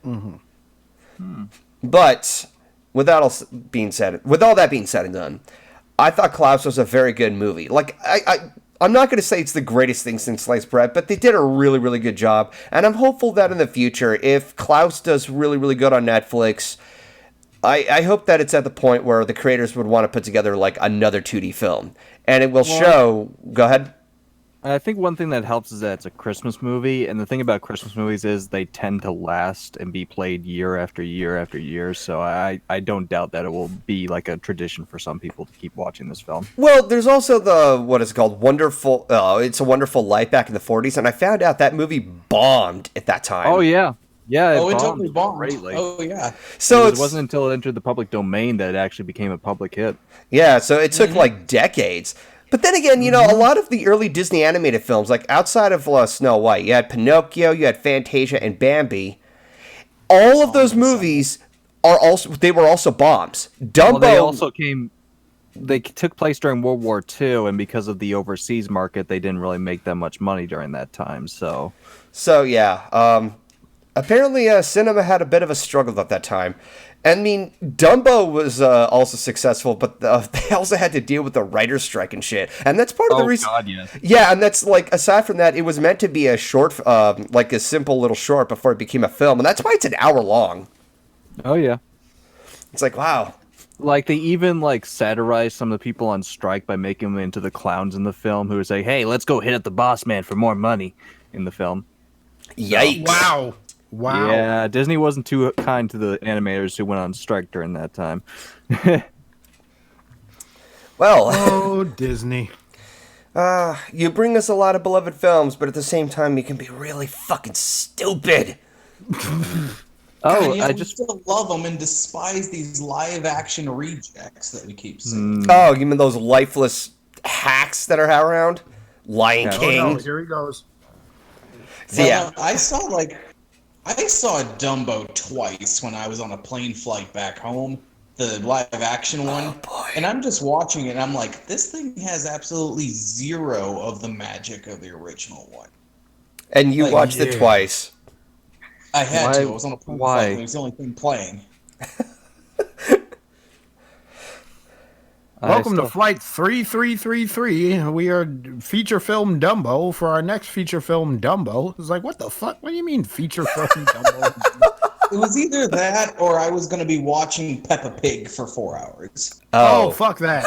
Mm-hmm. But with all that being said and done, I thought Klaus was a very good movie. I'm not going to say it's the greatest thing since sliced bread, but they did a really, really good job. And I'm hopeful that in the future, if Klaus does really, really good on Netflix, I hope that it's at the point where the creators would want to put together another 2D film. And it will show... Go ahead. I think one thing that helps is that it's a Christmas movie, and the thing about Christmas movies is they tend to last and be played year after year after year, so I don't doubt that it will be a tradition for some people to keep watching this film. Well, there's also what is called It's a Wonderful Life back in the 40s, and I found out that movie bombed at that time. Oh, yeah. Yeah, it totally bombed. Greatly. Oh, yeah. So it wasn't until it entered the public domain that it actually became a public hit. Yeah, so it took decades. But then again, a lot of the early Disney animated films, outside of Snow White, you had Pinocchio, you had Fantasia, and Bambi. All of those movies were also bombs. Dumbo. Well, they took place during World War II, and because of the overseas market, they didn't really make that much money during that time. So yeah. Apparently, cinema had a bit of a struggle at that time. I mean, Dumbo was also successsul, but they also had to deal with the writer's strike and shit. And that's part of the reason. God, yes. Yeah, and that's aside from that, it was meant to be a short, a simple little short before it became a film. And that's why it's an hour long. Oh, yeah. It's wow. They even satirized some of the people on strike by making them into the clowns in the film who would say, "Hey, let's go hit at the boss man for more money," in the film. Yikes. Wow. Yeah, Disney wasn't too kind to the animators who went on strike during that time. Well. Oh, Disney. You bring us a lot of beloved films, but at the same time, you can be really fucking stupid. I just still love them and despise these live-action rejects that we keep seeing. Oh, you mean those lifeless hacks that are around. Lion King. Oh no, here he goes. So, yeah. I saw Dumbo twice when I was on a plane flight back home, the live action one. Oh, boy. And I'm just watching it and I'm like, this thing has absolutely zero of the magic of the original one. And you watched it twice. I had to. I was on a plane flight and it was the only thing playing. Welcome to Flight 3333. We are feature film Dumbo for our next feature film Dumbo. It's like, what the fuck? What do you mean feature film Dumbo? It was either that or I was going to be watching Peppa Pig for 4 hours. Oh fuck that.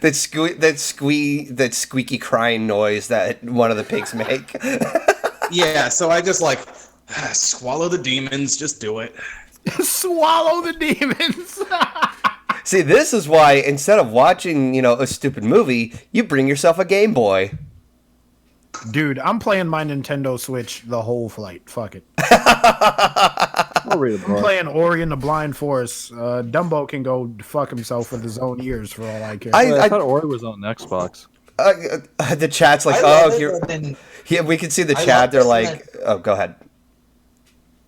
that squeaky crying noise that one of the pigs make. Yeah, so I just like, swallow the demons, just do it. Swallow the demons. See, this is why instead of watching, a stupid movie, you bring yourself a Game Boy. Dude, I'm playing my Nintendo Switch the whole flight. Fuck it. I'll read a I'm book. playing Ori and the Blind Forest. Dumbo can go fuck himself with his own ears for all I care. I thought Ori was on Xbox. The chat's like, yeah, we can see the chat. They're like, oh, go ahead.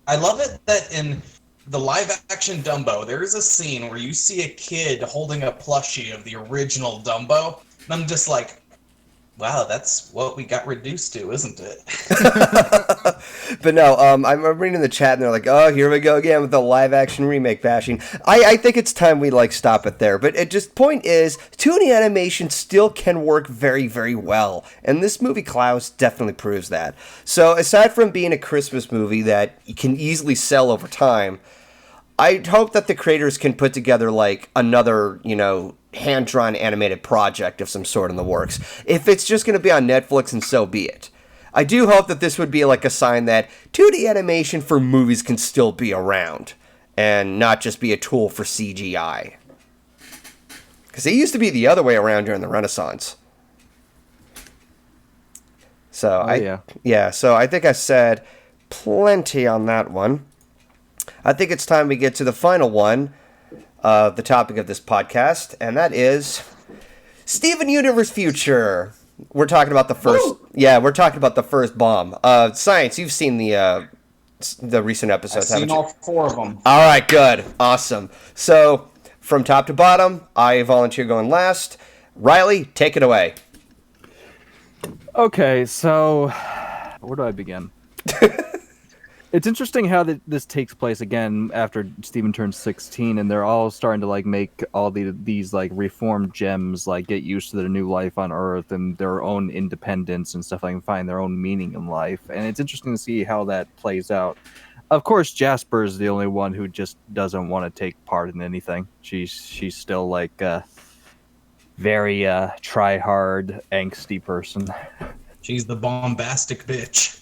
I love it that in the live-action Dumbo, there is a scene where you see a kid holding a plushie of the original Dumbo, and I'm just like, wow, that's what we got reduced to, isn't it? But no, I'm reading the chat, and they're like, oh, here we go again with the live-action remake bashing. I think it's time we, stop it there. But point is, 2D animation still can work very, very well. And this movie, Klaus, definitely proves that. So, aside from being a Christmas movie that you can easily sell over time, I hope that the creators can put together, another, hand-drawn animated project of some sort in the works. If it's just going to be on Netflix, and so be it. I do hope that this would be a sign that 2D animation for movies can still be around, and not just be a tool for CGI. Because it used to be the other way around during the Renaissance. So, so I think I said plenty on that one. I think it's time we get to the final one, the topic of this podcast, and that is Steven Universe Future. We're talking about the first. Woo! Yeah, we're talking about the first bomb. Science, you've seen the recent episodes, haven't you? I've seen all 4 of them. All right, good, awesome. So from top to bottom, I volunteer going last. Ryley, take it away. Okay, so where do I begin? It's interesting how this takes place again after Steven turns 16, and they're all starting to make all these reformed gems get used to their new life on Earth and their own independence and stuff, and find their own meaning in life. And it's interesting to see how that plays out. Of course, Jasper is the only one who just doesn't want to take part in anything. She's still very try-hard, angsty person. She's the bombastic bitch.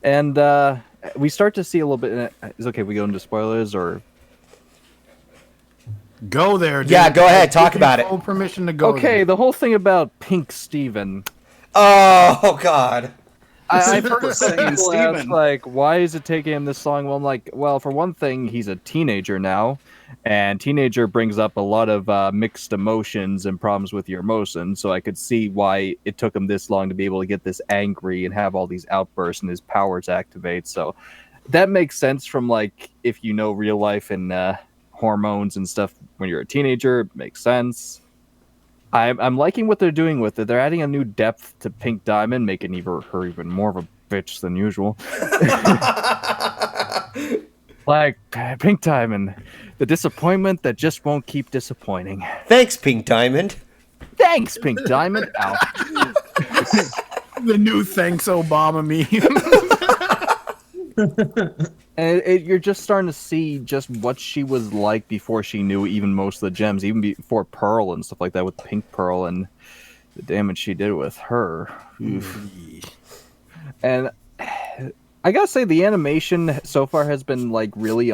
And we start to see a little bit. Is it okay if we go into spoilers or? Go there, dude. Yeah, go ahead. Talk about it. Full permission to go. Okay, there. the whole thing about Pink Steven. Oh God. I've heard people ask, why is it taking him this long? Well, I'm like, well, for one thing, he's a teenager now, and teenager brings up a lot of mixed emotions and problems with your emotions, so I could see why it took him this long to be able to get this angry and have all these outbursts and his powers activate. So that makes sense from, if you know real life and hormones and stuff when you're a teenager, it makes sense. I'm liking what they're doing with it. They're adding a new depth to Pink Diamond, making her even more of a bitch than usual. Pink Diamond, the disappointment that just won't keep disappointing. Thanks, Pink Diamond. Thanks, Pink Diamond. Ow. The new thanks Obama meme. And you're just starting to see just what she was like before she knew even most of the gems, even before Pearl and stuff like that with Pink Pearl and the damage she did with her. And I gotta say, the animation so far has been really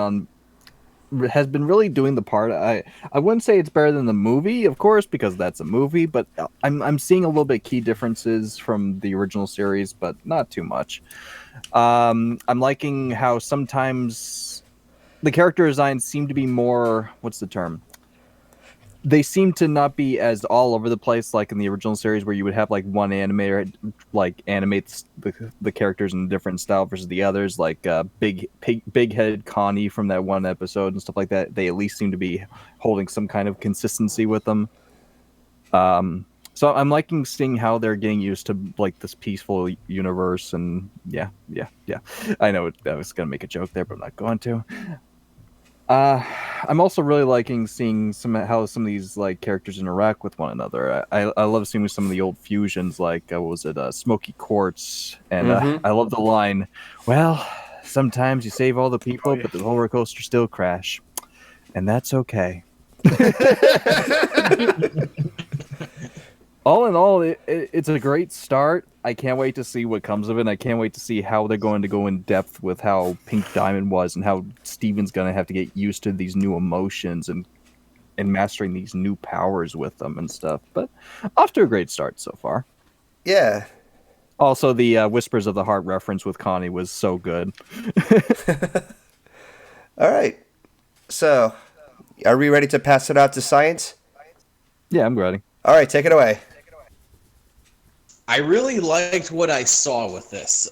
doing the part. I wouldn't say it's better than the movie, of course, because that's a movie, but I'm seeing a little bit key differences from the original series, but not too much. I'm liking how sometimes the character designs seem to be more, what's the term? they seem to not be as all over the place like in the original series, where you would have like one animator like animates the characters in a different style versus the others, like big head Connie from that one episode and stuff like that. They at least seem to be holding some kind of consistency with them. So I'm liking seeing how they're getting used to like this peaceful universe, and yeah. I know I was gonna make a joke there, but I'm not going to. I'm also really liking seeing how some of these like characters interact with one another. I love seeing some of the old fusions, like what was it, Smoky Quartz, and I love the line, "Well, sometimes you save all the people, but the roller coaster still crash, and that's okay." All in all, it's a great start. I can't wait to see what comes of it. And I can't wait to see how they're going to go in depth with how Pink Diamond was and how Steven's going to have to get used to these new emotions and mastering these new powers with them and stuff. But off to a great start so far. Yeah. Also, the Whispers of the Heart reference with Connie was so good. All right. So, are we ready to pass it out to science? Yeah, I'm ready. All right, take it away. I really liked what I saw with this.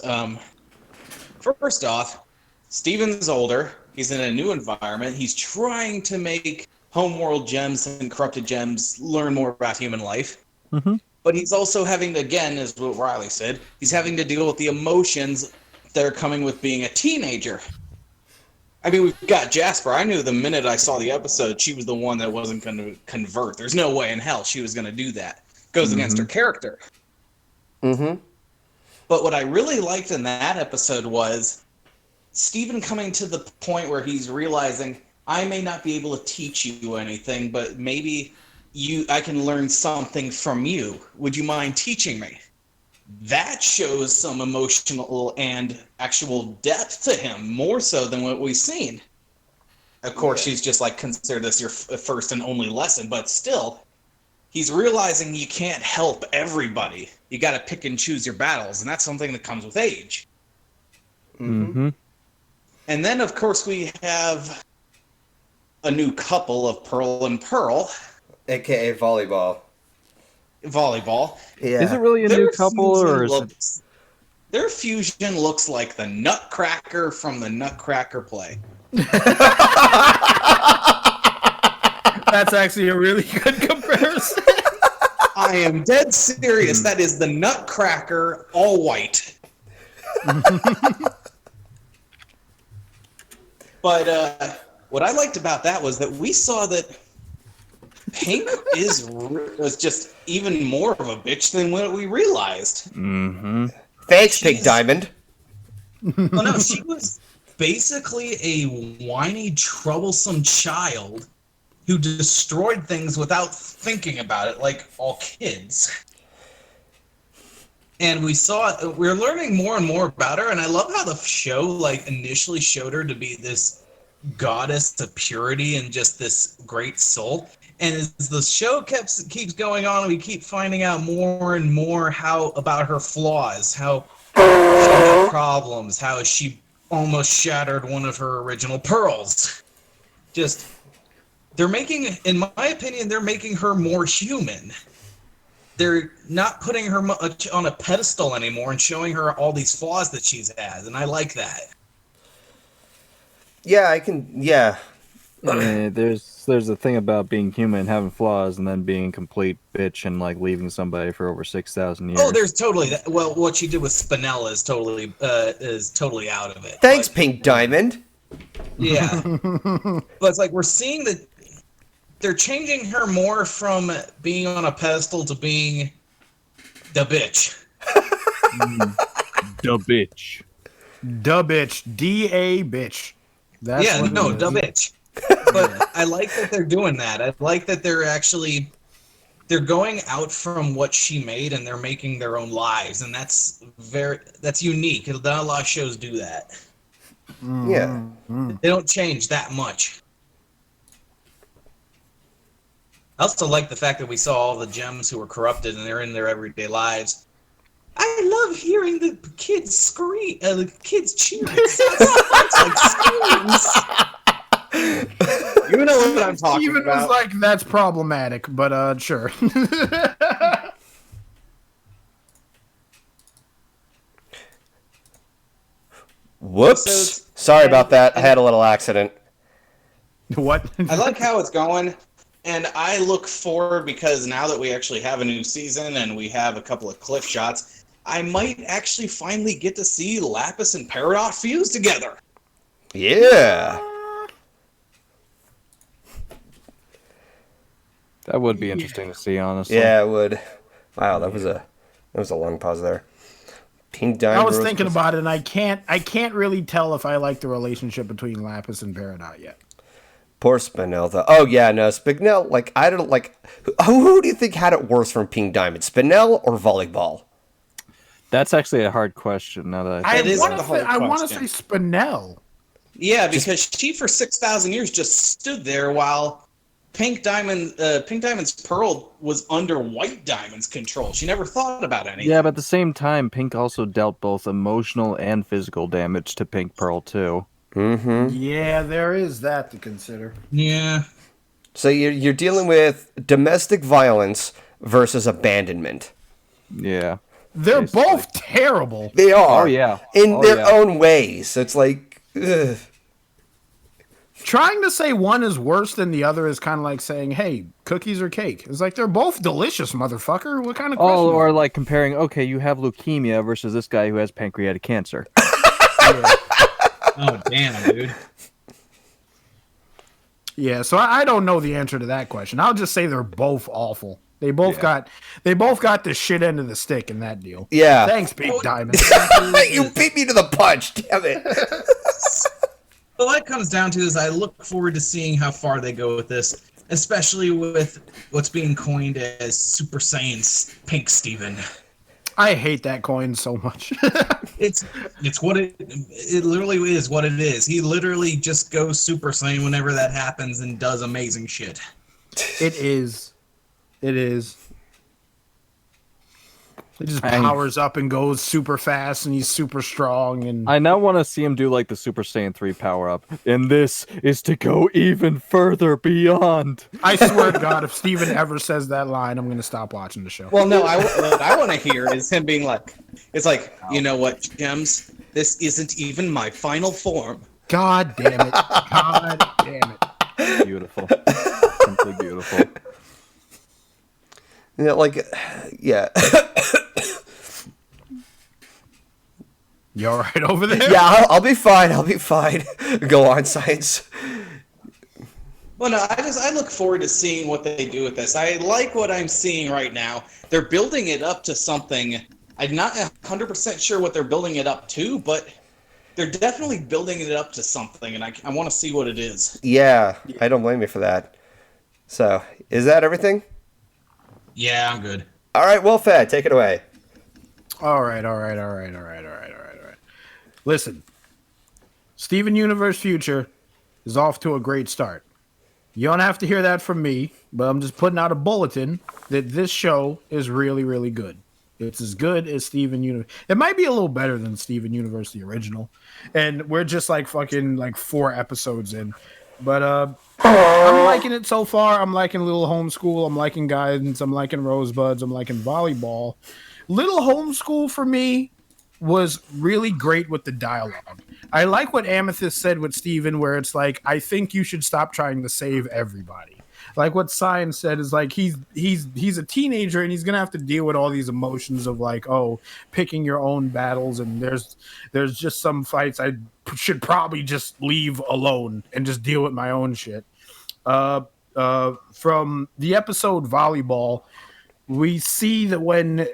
First off, Steven's older. He's in a new environment. He's trying to make homeworld gems and corrupted gems learn more about human life. Mm-hmm. But he's also having to, again, as what Ryley said, he's having to deal with the emotions that are coming with being a teenager. I mean, we've got Jasper. I knew the minute I saw the episode, she was the one that wasn't going to convert. There's no way in hell she was going to do that. Goes against her character. Mm-hmm. But what I really liked in that episode was Steven coming to the point where he's realizing, I may not be able to teach you anything, but maybe I can learn something from you. Would you mind teaching me? That shows some emotional and actual depth to him, more so than what we've seen. Of course, she's just like, consider this your first and only lesson, but still, he's realizing you can't help everybody. You got to pick and choose your battles, and that's something that comes with age. Mm-hmm. And then, of course, we have a new couple of Pearl and Pearl. AKA volleyball. Volleyball. Yeah. Is it really a new couple, or is it... Their fusion looks like the Nutcracker from the Nutcracker play. That's actually a really good comparison. I am dead serious. That is the Nutcracker, all white. But what I liked about that was that we saw that Pink was just even more of a bitch than what we realized. Mm-hmm. Thanks, Pink Diamond. Oh no, she was basically a whiny, troublesome child who destroyed things without thinking about it, like all kids. And we're learning more and more about her, and I love how the show like initially showed her to be this goddess of purity and just this great soul. And as the show keeps going on, we keep finding out more and more about her flaws, how she had problems, how she almost shattered one of her original pearls. In my opinion, they're making her more human. They're not putting her much on a pedestal anymore and showing her all these flaws that she's had, and I like that. Yeah, yeah. There's a thing about being human, having flaws, and then being a complete bitch and like leaving somebody for over 6,000 years. Oh, there's totally that. Well, what she did with Spinella is totally out of it. Thanks, Pink Diamond. Yeah, but it's like we're seeing that they're changing her more from being on a pedestal to being the bitch. The bitch. Da bitch. D-A bitch. That's the bitch. But I like that they're doing that. I like that they're going out from what she made and they're making their own lives, and that's unique. Not a lot of shows do that. Yeah. They don't change that much. I also like the fact that we saw all the gems who were corrupted and they're in their everyday lives. I love hearing the kids scream, the kids cheer. It sounds like screams. You know what I'm talking Steven about. was like, that's problematic, but sure. Whoops. Sorry about that. I had a little accident. What? I like how it's going, and I look forward because now that we actually have a new season and we have a couple of cliff shots, I might actually finally get to see Lapis and Peridot fuse together. Yeah. That would be interesting to see, honestly. Yeah, it would. Wow, that was a long pause there. Pink Diamond. I was thinking about it, and I can't really tell if I like the relationship between Lapis and Peridot yet. Poor Spinel, though. Oh, yeah, no, Spinel, like, I don't, like, who do you think had it worse from Pink Diamond, Spinel or Volleyball? That's actually a hard question. Now that It is the hard I want to question. say Spinel. Yeah, because she for 6,000 years just stood there while Pink Diamond's Pearl was under White Diamond's control. She never thought about anything. Yeah, but at the same time, Pink also dealt both emotional and physical damage to Pink Pearl too. Mm-hmm. Yeah, there is that to consider. Yeah. So you're dealing with domestic violence versus abandonment. Yeah. They're Basically. both terrible. They are. Oh, yeah. In Oh, their yeah. own ways. It's like, ugh. Trying to say one is worse than the other is kind of like saying, hey, cookies or cake. It's like, they're both delicious, motherfucker. What kind of question? Oh, or like comparing, okay, you have leukemia versus this guy who has pancreatic cancer. Oh, damn, dude. Yeah, so I don't know the answer to that question. I'll just say they're both awful. They both got the shit end of the stick in that deal. Yeah. Thanks, Pink Diamond. You beat me to the punch, damn it. Well, that comes down to is I look forward to seeing how far they go with this, especially with what's being coined as Super Saiyan's Pink Steven. I hate that coin so much. It's what it literally is what it is. He literally just goes Super Saiyan whenever that happens and does amazing shit. It is. It is. It just powers up and goes super fast, and he's super strong. And I now want to see him do like the Super Saiyan 3 power up. And this is to go even further beyond. I swear to God, if Steven ever says that line, I'm going to stop watching the show. Well, no, what I want to hear is him being like, it's like, you know what, Gems? This isn't even my final form. God damn it. God damn it. Beautiful. Simply beautiful. Yeah, like, yeah. You all right over there? Yeah, I'll be fine. I'll be fine. Go on, science. Well, no, I look forward to seeing what they do with this. I like what I'm seeing right now. They're building it up to something. I'm not 100% sure what they're building it up to, but they're definitely building it up to something, and I want to see what it is. Yeah, I don't blame you for that. So, is that everything? Yeah, I'm good. All right, well fed. Take it away. All right. Listen, Steven Universe Future is off to a great start. You don't have to hear that from me, but I'm just putting out a bulletin that this show is really, really good. It's as good as Steven Universe. It might be a little better than Steven Universe, the original. And we're just like fucking like 4 episodes in. But I'm liking it so far. I'm liking Little Homeschool. I'm liking Guidance. I'm liking Rosebuds. I'm liking Volleyball. Little Homeschool for me was really great with the dialogue. I like what Amethyst said with Steven, where it's like, I think you should stop trying to save everybody. Like what Science said is like he's a teenager and he's gonna have to deal with all these emotions of like, oh, picking your own battles, and there's just some fights I should probably just leave alone and just deal with my own shit. From the episode Volleyball, we see that when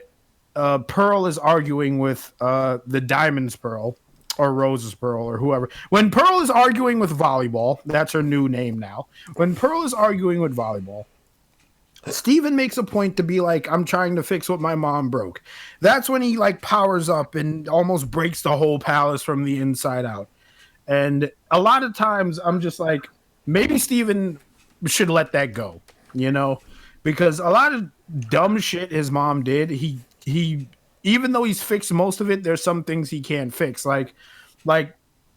Pearl is arguing with the Diamond's Pearl or Rose's Pearl or whoever. When Pearl is arguing with Volleyball, that's her new name now. When Pearl is arguing with Volleyball, Steven makes a point to be like, I'm trying to fix what my mom broke. That's when he like powers up and almost breaks the whole palace from the inside out. And a lot of times I'm just like, maybe Steven should let that go, you know? Because a lot of dumb shit his mom did, he even though he's fixed most of it, there's some things he can't fix. Like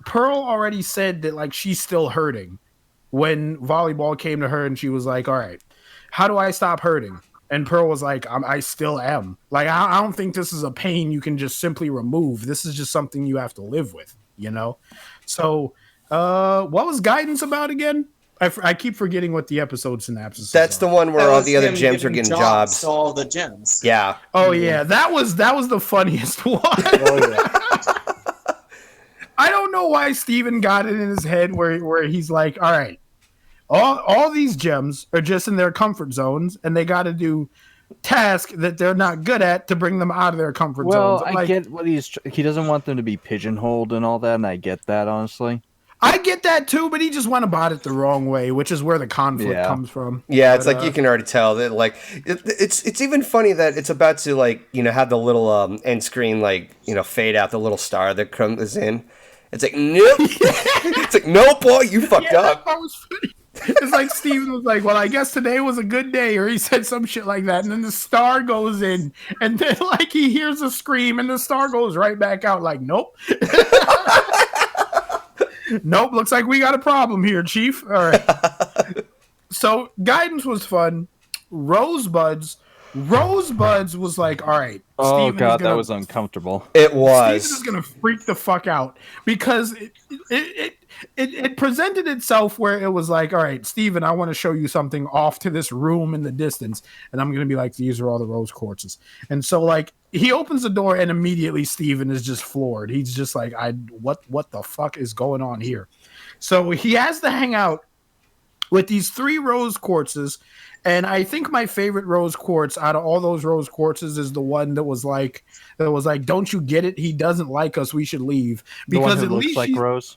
Pearl already said that like she's still hurting. when volleyball came to her and she was like, all right, how do I stop hurting? And Pearl was like, I still am. Like, I don't think this is a pain you can just simply remove. This is just something you have to live with, you know? So, what was Guidance about again? I keep forgetting what the episode synopsis That's are. the one where all the other gems are getting jobs. To all the gems. Yeah. Oh, yeah. That was the funniest one. Oh, yeah. I don't know why Steven got it in his head where he's like, all right, all these gems are just in their comfort zones, and they got to do tasks that they're not good at to bring them out of their comfort zones. Well, I get what he doesn't want them to be pigeonholed and all that, and I get that, honestly. I get that too, but he just went about it the wrong way, which is where the conflict comes from. Yeah, it's like you can already tell that. Like, it's even funny that it's about to have the little end screen fade out the little star that comes in. It's like nope. It's like no, boy, you fucked up. That was funny. It's like Steven was like, well, I guess today was a good day, or he said some shit like that, and then the star goes in, and then he hears a scream, and the star goes right back out. Like, nope. Nope, looks like we got a problem here, Chief. All right. So Guidance was fun. Rosebuds was like, all right. Oh, Steven God, that was uncomfortable. It was. Steven is going to freak the fuck out because it presented itself where it was like, all right, Steven, I want to show you something off to this room in the distance. And I'm going to be like, these are all the rose quartzes. And so, he opens the door and immediately Steven is just floored. He's just like, what the fuck is going on here? So he has to hang out with these 3 rose quartzes. And I think my favorite rose quartz out of all those rose quartzes is the one that was like, don't you get it? He doesn't like us. We should leave. Because at least like Rose.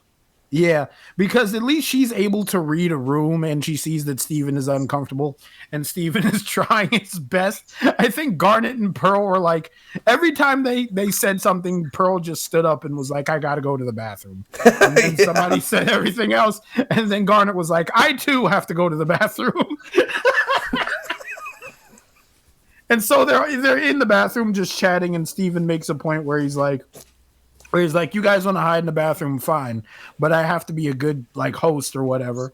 Yeah, because at least she's able to read a room and she sees that Steven is uncomfortable and Steven is trying his best. I think Garnet and Pearl were like, every time they said something, Pearl just stood up and was like, I got to go to the bathroom. And then somebody said everything else. And then Garnet was like, I too have to go to the bathroom. And so they're in the bathroom just chatting, and Steven makes a point where he's like, you guys want to hide in the bathroom, fine, but I have to be a good host or whatever.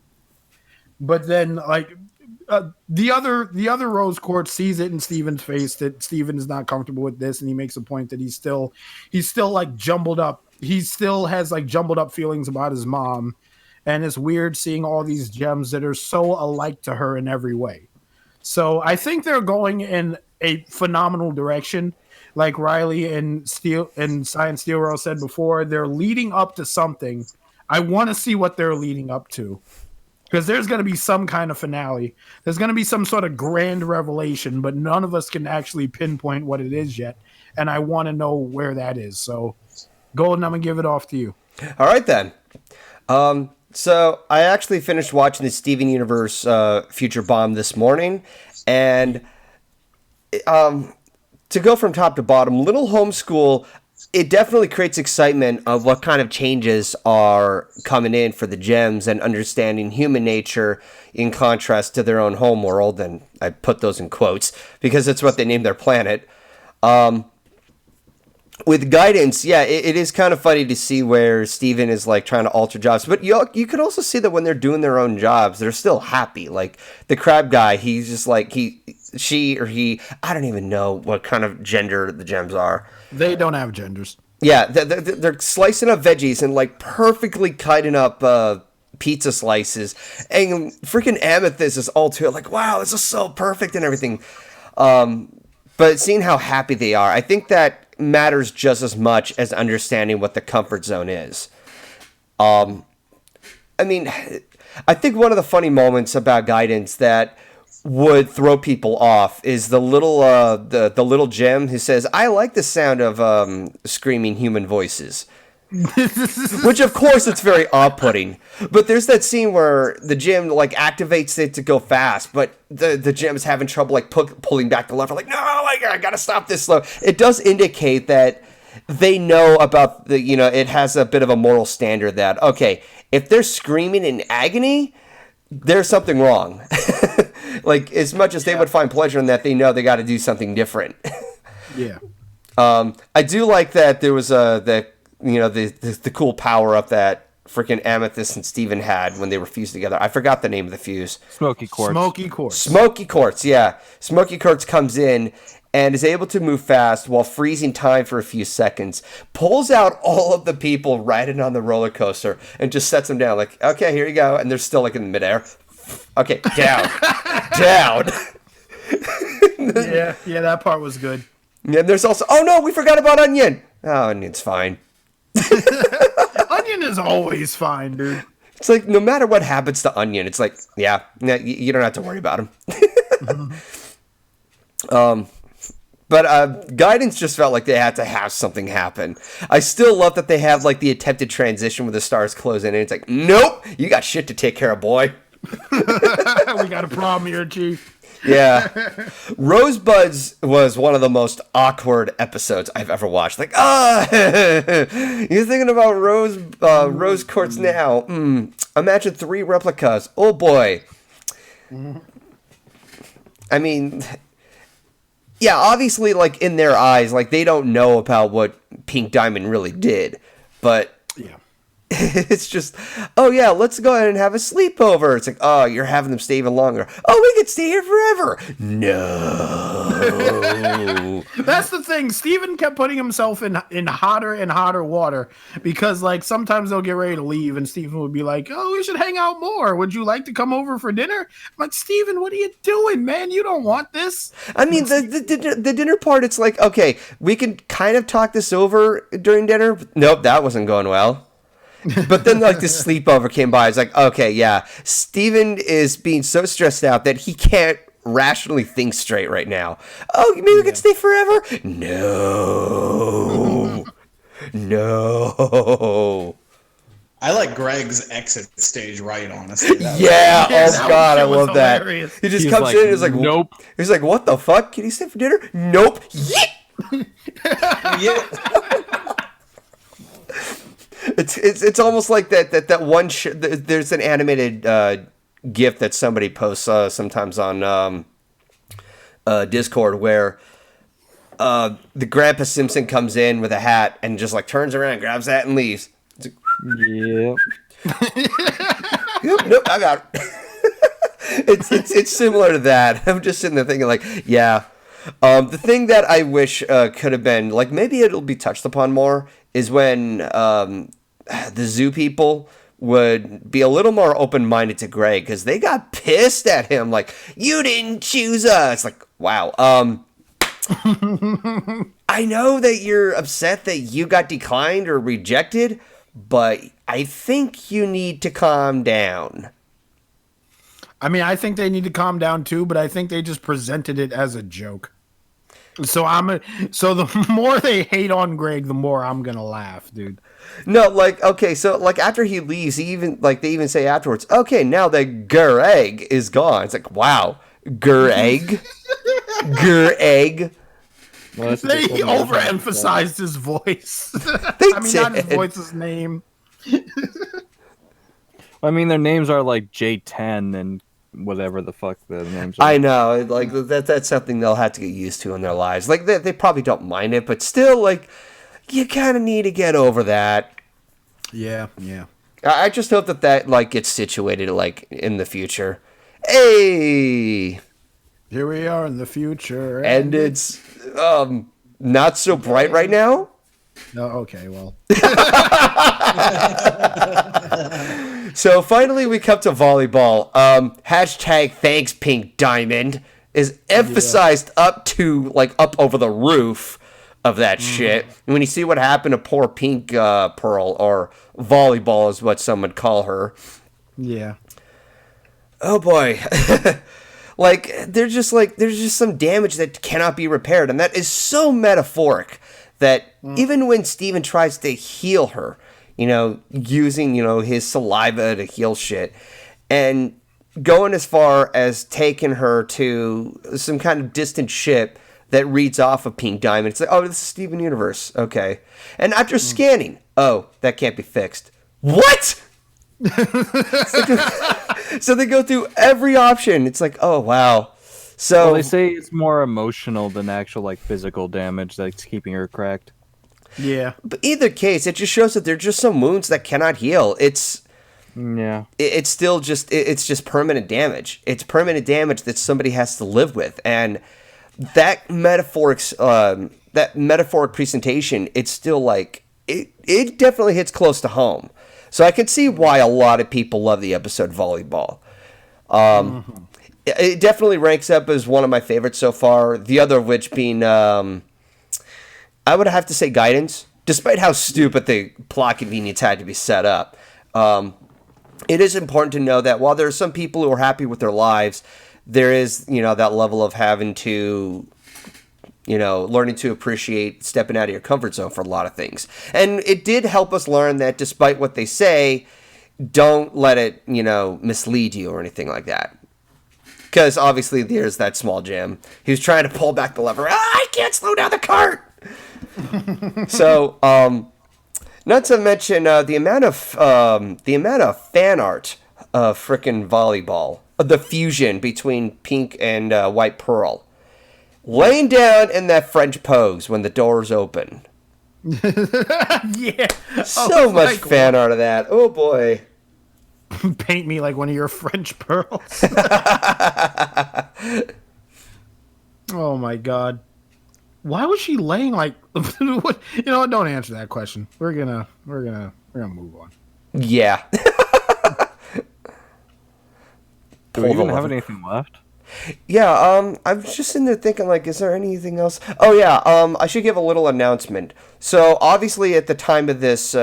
But then the other rose quartz sees it in Steven's face that Steven is not comfortable with this, and he makes a point that he's still jumbled up. He still has jumbled up feelings about his mom, and it's weird seeing all these gems that are so alike to her in every way. So I think they're going in a phenomenal direction. Like Ryley and Science Steel Rail said before, they're leading up to something. I want to see what they're leading up to, because there's going to be some kind of finale. There's going to be some sort of grand revelation, but none of us can actually pinpoint what it is yet, and I want to know where that is. So, Golden, I'm going to give it off to you. All right, then. So I actually finished watching the Steven Universe Future Bomb this morning, and to go from top to bottom, Little Homeschool, it definitely creates excitement of what kind of changes are coming in for the gems and understanding human nature in contrast to their own home world. And I put those in quotes because that's what they named their planet. With Guidance, yeah, it is kind of funny to see where Steven is trying to alter jobs, but you could also see that when they're doing their own jobs, they're still happy. Like the crab guy, he's just she or he, I don't even know what kind of gender the gems are. They don't have genders. Yeah, they're slicing up veggies and perfectly cutting up pizza slices, and freaking Amethyst is all to it, wow, this is so perfect and everything. But seeing how happy they are, I think that matters just as much as understanding what the comfort zone is. I think one of the funny moments about Guidance that would throw people off is the little the little gem who says, I like the sound of screaming human voices. Which of course it's very off-putting, but there's that scene where the gem activates it to go fast, but the gem is having trouble pulling back the lever, no, I gotta stop this slow. It does indicate that they know about it has a bit of a moral standard that, okay, if they're screaming in agony, there's something wrong. As much as they would find pleasure in that, they know they got to do something different. Yeah. I do like that there was the cool power up that freaking Amethyst and Steven had when they were fused together. I forgot the name of the fuse. Smoky quartz. Smoky quartz, yeah. Smoky quartz comes in and is able to move fast while freezing time for a few seconds, pulls out all of the people riding on the roller coaster and just sets them down like, okay, here you go. And they're still like in midair. Okay, down. Down. Yeah, that part was good. And there's also, oh no, we forgot about Onion. Oh, Onion's fine. Onion is always fine, dude. It's like, no matter what happens to Onion, it's like, yeah, you don't have to worry about him. But Guidance just felt like they had to have something happen. I still love that they have like the attempted transition with the stars closing in. It's like, nope, you got shit to take care of, boy. We got a problem here, Chief. Yeah. Rosebuds was one of the most awkward episodes I've ever watched. Like, you're thinking about rose quartz now. Imagine 3 replicas. Oh, boy. I mean, yeah, obviously, like, in their eyes, like, they don't know about what Pink Diamond really did. But yeah. It's just, oh yeah, let's go ahead and have a sleepover. It's like, oh, you're having them stay even longer. Oh, we could stay here forever. No. That's the thing. Steven kept putting himself in hotter and hotter water because, like, sometimes they'll get ready to leave and Steven would be like, oh, we should hang out more. Would you like to come over for dinner? I'm like, Steven, what are you doing, man? You don't want this. I mean, the dinner part, it's like, okay, we can kind of talk this over during dinner. Nope, that wasn't going well. But then, like, the sleepover came by. It's like, okay, yeah, Steven is being so stressed out that he can't rationally think straight right now. Oh, maybe we could stay forever? No. No. I like Greg's exit stage right, honestly. Yeah, oh god, I love that. Hilarious. He just comes in and is like, nope. He's like, what the fuck? Can you stay for dinner? Nope. Yeet! Yeah. It's almost like that one. There's an animated GIF that somebody posts sometimes on Discord where the Grandpa Simpson comes in with a hat and just like turns around, grabs that, and leaves. It's like, Yeah. nope, I got it. It's similar to that. I'm just sitting there thinking like, yeah. The thing that I wish could have been like, maybe it'll be touched upon more, is when the zoo people would be a little more open-minded to Greg, because they got pissed at him like, you didn't choose us. Like, wow. I know that you're upset that you got declined or rejected, but I think you need to calm down. I mean, I think they need to calm down too, but I think they just presented it as a joke. So the more they hate on Greg, the more I'm gonna laugh, dude. No, like, okay, so like after he leaves, they even say afterwards, okay, now that Greg is gone. It's like, wow, Greg, Greg. Well, They overemphasized his voice. They I mean, not his did. voice, his name. I mean, their names are like J10 and whatever the fuck the names are. I know, like that's something they'll have to get used to in their lives. Like they probably don't mind it, but still, like, you kind of need to get over that. Yeah. I just hope that like gets situated like in the future. Hey, Here we are in the future, and it's not so bright right now. Oh, okay, well. So finally we come to volleyball. Hashtag thanks Pink Diamond is emphasized up over the roof of that shit. And when you see what happened to poor Pink Pearl, or Volleyball is what some would call her. Yeah. Oh boy. Like there's just some damage that cannot be repaired, and that is so metaphoric that even when Steven tries to heal her, using, his saliva to heal shit, and going as far as taking her to some kind of distant ship that reads off of Pink Diamond. It's like, oh, this is Steven Universe. Okay. And after scanning, oh, that can't be fixed. What? So they go through every option. It's like, oh, wow. So well, they say it's more emotional than actual like physical damage that's keeping her cracked. Yeah. But either case, it just shows that there are just some wounds that cannot heal. It's still just it's just permanent damage. It's permanent damage that somebody has to live with, and that metaphoric presentation, it's still like it definitely hits close to home. So I can see why a lot of people love the episode Volleyball. It definitely ranks up as one of my favorites so far. The other of which being, I would have to say Guidance, despite how stupid the plot convenience had to be set up. It is important to know that while there are some people who are happy with their lives, there is, that level of having to, learning to appreciate stepping out of your comfort zone for a lot of things. And it did help us learn that despite what they say, don't let it, mislead you or anything like that. Because obviously there's that small Jim. He was trying to pull back the lever. I can't slow down the cart! So, not to mention the amount of fan art of frickin' Volleyball, the fusion between Pink and White Pearl, laying down in that French pose when the doors open. Yeah, so much fan art of that. Oh boy. Paint me like one of your French pearls. Oh my god. Why was she laying like what? Don't answer that question. We're gonna move on. Yeah. Do we even have anything left? Yeah, I was just in there thinking, like, is there anything else? Oh, yeah, I should give a little announcement. So, obviously, at the time of this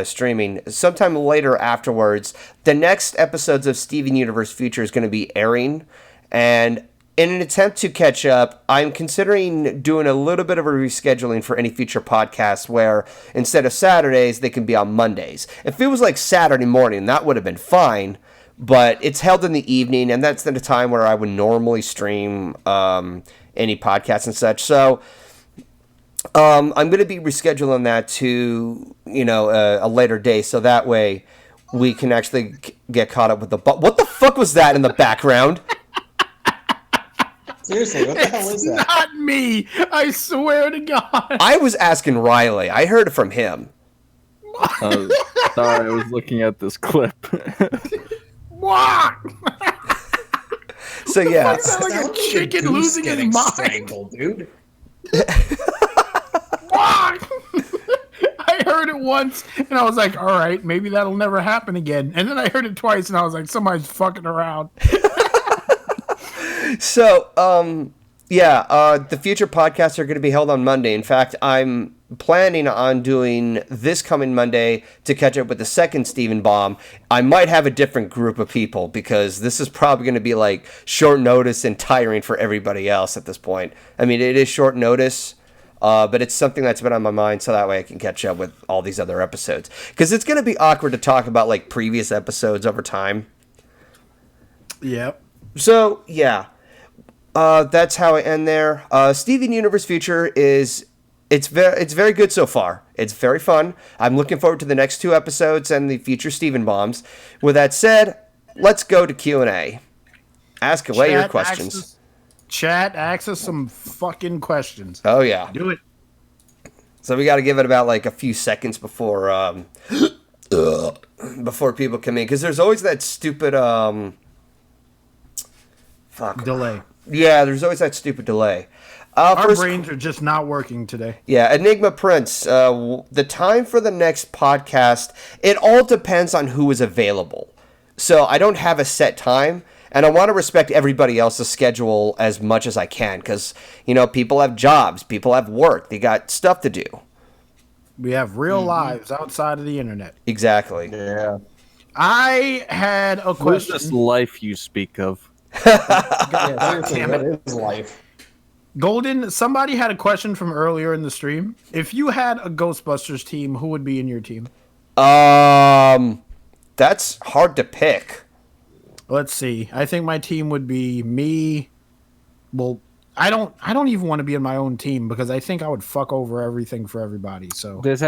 streaming, sometime later afterwards, the next episodes of Steven Universe Future is going to be airing, and in an attempt to catch up, I'm considering doing a little bit of a rescheduling for any future podcasts where, instead of Saturdays, they can be on Mondays. If it was like Saturday morning, that would have been fine. But it's held in the evening, and that's the time where I would normally stream any podcasts and such. So I'm going to be rescheduling that to, a later day, so that way we can actually get caught up with the... What the fuck was that in the background? Seriously, what the hell is that? Not me! I swear to God! I was asking Ryley. I heard it from him. Sorry, I was looking at this clip. What? So yeah, Sound like a chicken losing his mind, strangled, dude. I heard it once, and I was like, "All right, maybe that'll never happen again." And then I heard it twice, and I was like, "Somebody's fucking around." So, the future podcasts are going to be held on Monday. In fact, I'm planning on doing this coming Monday to catch up with the second Steven Bomb. I might have a different group of people because this is probably going to be like short notice and tiring for everybody else at this point. I mean, it is short notice, but it's something that's been on my mind so that way I can catch up with all these other episodes. Because it's going to be awkward to talk about like previous episodes over time. Yep. So, yeah. That's how I end there. Steven Universe Future is... It's very good so far. It's very fun. I'm looking forward to the next 2 episodes and the future Steven Bombs. With that said, let's go to Q&A. Ask away your questions. Ask us some fucking questions. Oh, yeah. Do it. So we got to give it about like a few seconds before before people come in. Because there's always that stupid... delay. Yeah, there's always that stupid delay. Our brains are just not working today. Yeah, Enigma Prince, the time for the next podcast, it all depends on who is available. So I don't have a set time, and I want to respect everybody else's schedule as much as I can, because, people have jobs, people have work, they got stuff to do. We have real lives outside of the internet. Exactly. Yeah. I had a question. What is this life you speak of? Yeah, seriously, what is life? Golden, somebody had a question from earlier in the stream. If you had a Ghostbusters team, who would be in your team? That's hard to pick. Let's see. I think my team would be me. Well, I don't even want to be in my own team because I think I would fuck over everything for everybody. So Does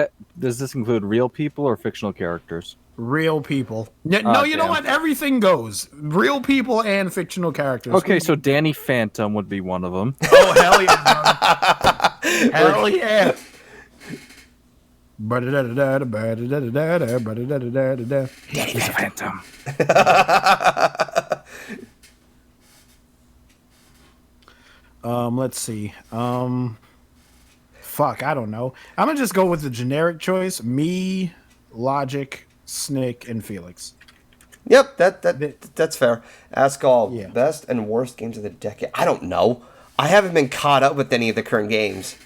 this include real people or fictional characters? real people. No, you know what? Everything goes. Real people and fictional characters. Okay, so Danny Phantom would be one of them. Oh, hell yeah. Hell yeah. He's a phantom. Let's see. Fuck, I don't know. I'm gonna just go with the generic choice. Me, Logic, Snick, and Felix. Yep, that's fair. Ask all Yeah. best and worst games of the decade. I don't know. I haven't been caught up with any of the current games.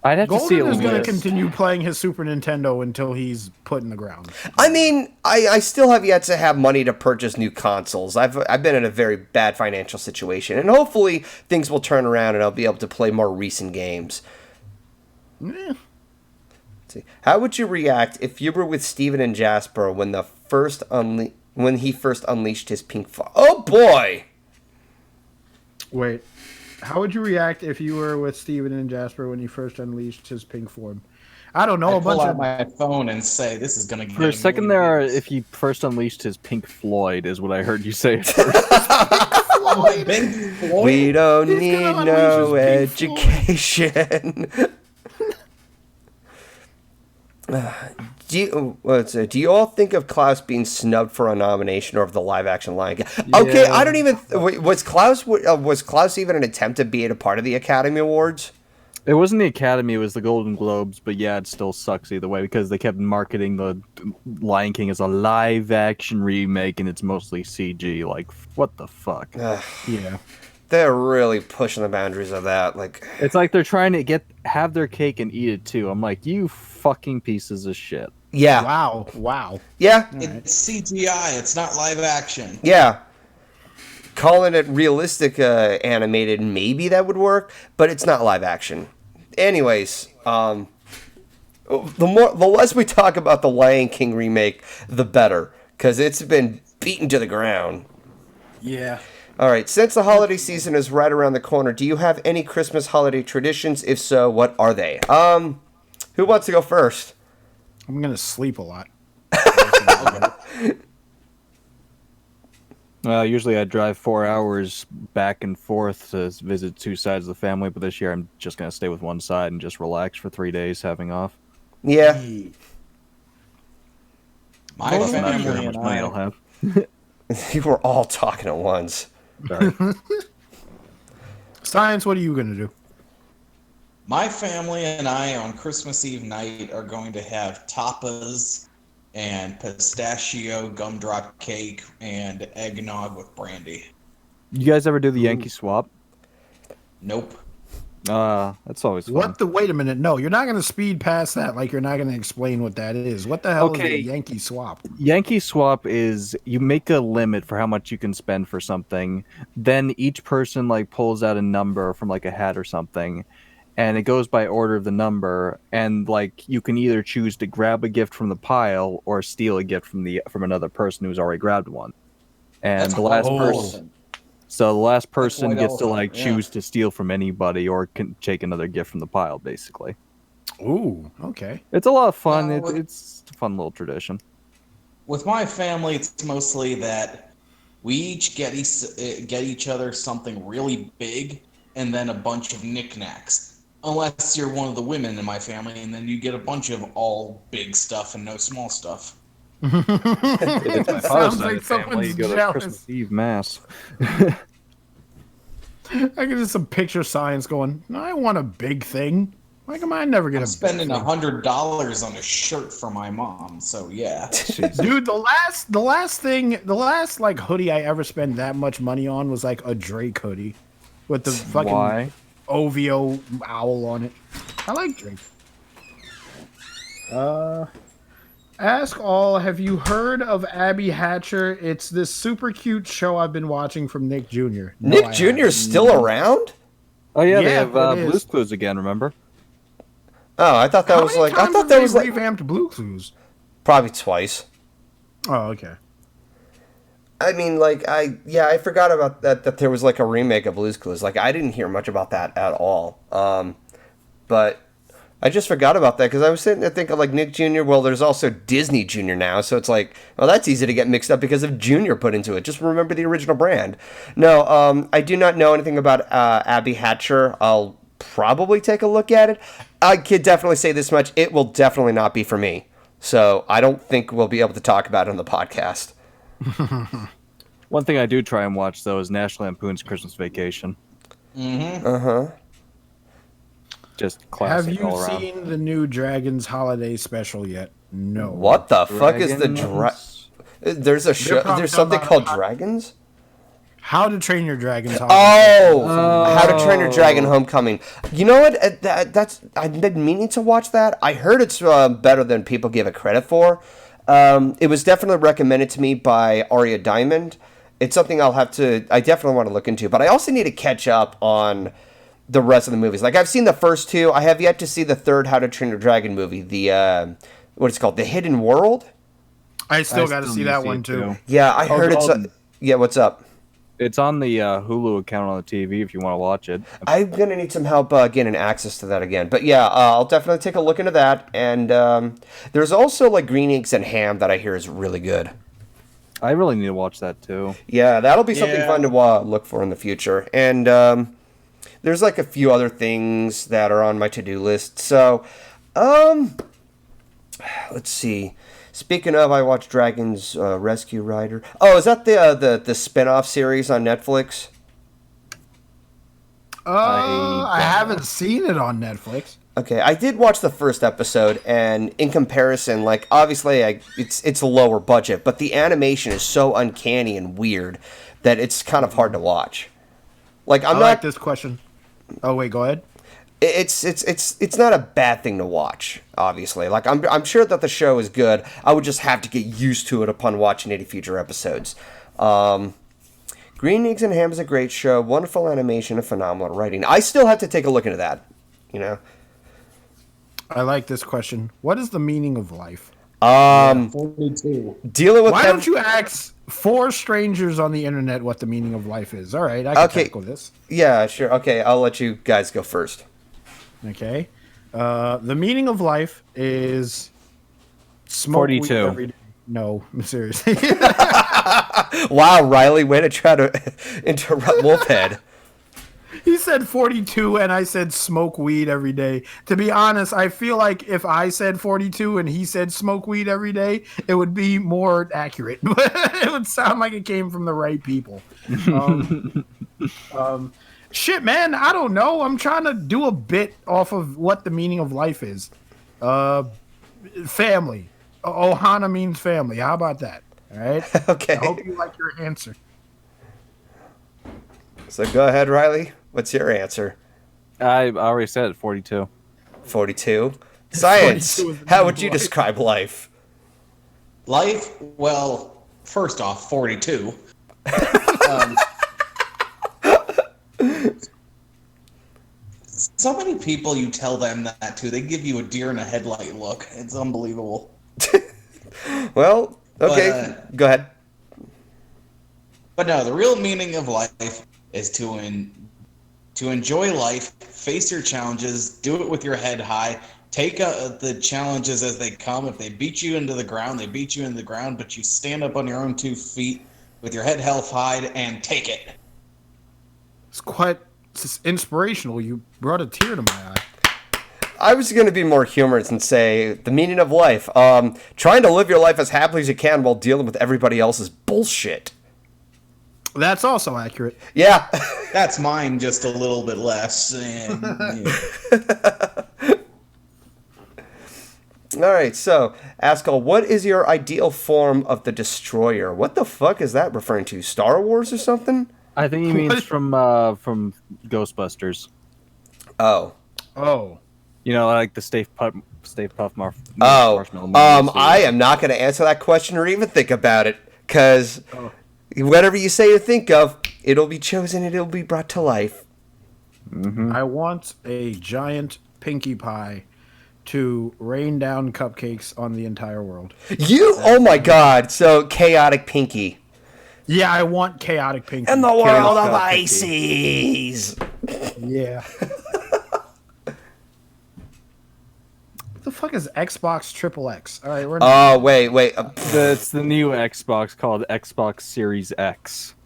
I'd have to see a Golden is going to list. continue playing his Super Nintendo until he's put in the ground. I mean, I still have yet to have money to purchase new consoles. I've been in a very bad financial situation, and hopefully things will turn around and I'll be able to play more recent games. Eh. See, how would you react if you were with Steven and Jasper when he first unleashed his pink fire? Oh boy! Wait, how would you react if you were with Steven and Jasper when he first unleashed his pink form? I don't know. I pull out my phone and say, "This is gonna." For a second there, if he first unleashed his Pink Floyd, is what I heard you say at first. We don't He's need gonna no unleash his pink education. Do you all think of Klaus being snubbed for a nomination or of the live-action Lion King? Okay, Yeah. I don't even. Was Klaus even an attempt to be a part of the Academy Awards? It wasn't the Academy, it was the Golden Globes, but yeah, it still sucks either way because they kept marketing the Lion King as a live-action remake and it's mostly CG. Like, what the fuck? Yeah. They're really pushing the boundaries of that. Like, It's like they're trying to have their cake and eat it too. I'm like, you fucking pieces of shit. yeah, Wow. yeah, It's CGI. It's not live action. yeah. Calling it realistic animated, maybe that would work, but it's not live action. Anyways, the less we talk about the Lion King remake, the better, because it's been beaten to the ground. Yeah. All right, since the holiday season is right around the corner, do you have any Christmas holiday traditions? If so, what are they? Who wants to go first? I'm going to sleep a lot. Usually I drive 4 hours back and forth to visit two sides of the family, but this year I'm just going to stay with one side and just relax for 3 days having off. Yeah. My I'm not sure how family much and money I. I'll have. You were all talking at once. Sorry. Science, what are you going to do? My family and I on Christmas Eve night are going to have tapas and pistachio gumdrop cake and eggnog with brandy. You guys ever do the Yankee swap? Nope. That's always fun. What the? Wait a minute. No, you're not going to speed past that like you're not going to explain what that is. What the hell is a Yankee swap? Yankee swap is you make a limit for how much you can spend for something. Then each person like pulls out a number from like a hat or something, and it goes by order of the number. And like you can either choose to grab a gift from the pile or steal a gift from another person who's already grabbed one. And That's the last quite person. awesome. So the last person White gets to elephant, like yeah. choose to steal from anybody or can take another gift from the pile, basically. Ooh, okay. It's a lot of fun. No, It's a fun little tradition. With my family, it's mostly that we each get each other something really big and then a bunch of knickknacks. Unless you're one of the women in my family, and then you get a bunch of all big stuff and no small stuff. It's my Sounds father's like side of the family. someone's You go to jealous. Christmas Eve mass. I can just some picture science going, no, I want a big thing. Why come I never get I'm a spending big thing? $100 on a shirt for my mom, so yeah. Dude, the last like hoodie I ever spent that much money on was like a Drake hoodie with the fucking Why? OVO owl on it. I like Drake. Ask all, have you heard of Abby Hatcher? It's this super cute show I've been watching from Nick Jr. No, Nick I Jr. haven't. is still around? Oh yeah, they Yeah, have it is. Blue's Clues again. Remember? Oh, I thought that How was many like. I times thought have that they was like revamped Blue Clues. probably twice. Oh, okay. I mean, like, I forgot about that there was like a remake of Blue's Clues. Like, I didn't hear much about that at all. But I just forgot about that because I was sitting there thinking like Nick Jr. Well, there's also Disney Jr. now, so it's like, well, that's easy to get mixed up because of Junior put into it. Just remember the original brand. No, I do not know anything about Abby Hatcher. I'll probably take a look at it. I could definitely say this much. It will definitely not be for me. So I don't think we'll be able to talk about it on the podcast. One thing I do try and watch, though, is National Lampoon's Christmas Vacation. Mm-hmm. Uh-huh. Just classic. Have you all around. seen the new Dragons Holiday special yet? No. What the fuck is the There's a show. probably There's something talking about called Dragons. How to Train Your Dragon's Holiday. How to Train Your Dragon Homecoming. You know what? That's I've been meaning to watch that. I heard it's better than people give it credit for. It was definitely recommended to me by Aria Diamond. It's something I definitely want to look into. But I also need to catch up on the rest of the movies. Like, I've seen the first two. I have yet to see the third How to Train Your Dragon movie. The, what it's called? The Hidden World? I still got to see that one, too. Yeah, I heard it's... yeah, what's up? It's on the Hulu account on the TV if you want to watch it. I'm going to need some help getting access to that again. But yeah, I'll definitely take a look into that. And there's also like Green Eggs and Ham that I hear is really good. I really need to watch that too. Yeah, that'll be something fun to look for in the future. And there's like a few other things that are on my to-do list. So, let's see. Speaking of, I watched Dragon's Rescue Rider. Oh, is that the spin-off series on Netflix? I haven't seen it on Netflix. Okay, I did watch the first episode, and in comparison, like, obviously, it's a lower budget, but the animation is so uncanny and weird that it's kind of hard to watch. Like, I like this question. Oh, wait, go ahead. It's not a bad thing to watch, obviously. Like, I'm sure that the show is good. I would just have to get used to it upon watching any future episodes. Green Eggs and Ham is a great show. Wonderful animation and phenomenal writing. I still have to take a look into that, you know? I like this question. What is the meaning of life? 42. Dealing with Why don't you ask 4 strangers on the internet what the meaning of life is? All right, I can tackle this. Yeah, sure. Okay, I'll let you guys go first. Okay. The meaning of life is smoke 42. weed every day. No, seriously. Wow, Ryley, way to try to interrupt Wolfhead. He said 42 and I said smoke weed every day. To be honest, I feel like if I said 42 and he said smoke weed every day, it would be more accurate. It would sound like it came from the right people. Shit, man, I don't know. I'm trying to do a bit off of what the meaning of life is. Family. Ohana means family. How about that? All right? Okay. I hope you like your answer. So go ahead, Ryley. What's your answer? I already said it, 42. 42. Science. 42 How would you describe life? Life? Well, first off, 42. So many people, you tell them that to, they give you a deer in a headlight look. It's unbelievable. Well, okay, go ahead. But no, the real meaning of life is to enjoy life, face your challenges, do it with your head high, take the challenges as they come. If they beat you into the ground, they beat you into the ground, but you stand up on your own 2 feet with your head held high and take it. It's inspirational. You brought a tear to my eye. I was going to be more humorous and say the meaning of life. Trying to live your life as happily as you can while dealing with everybody else's bullshit. That's also accurate. Yeah. That's mine, just a little bit less. And, All right, so, Askell, what is your ideal form of the Destroyer? What the fuck is that referring to? Star Wars or something? I think he means from Ghostbusters. Oh. You know, like the Stay Puft Oh. Marshmallow movie. I am not going to answer that question or even think about it, because whatever you say or think of, it'll be chosen and it'll be brought to life. Mm-hmm. I want a giant Pinkie Pie to rain down cupcakes on the entire world. Oh my god, so Chaotic Pinky. Yeah, I want chaotic Pinkie. In the world of ices. Yeah. What the fuck is Xbox XXX? All right, we're Oh, wait. It's the new Xbox called Xbox Series X.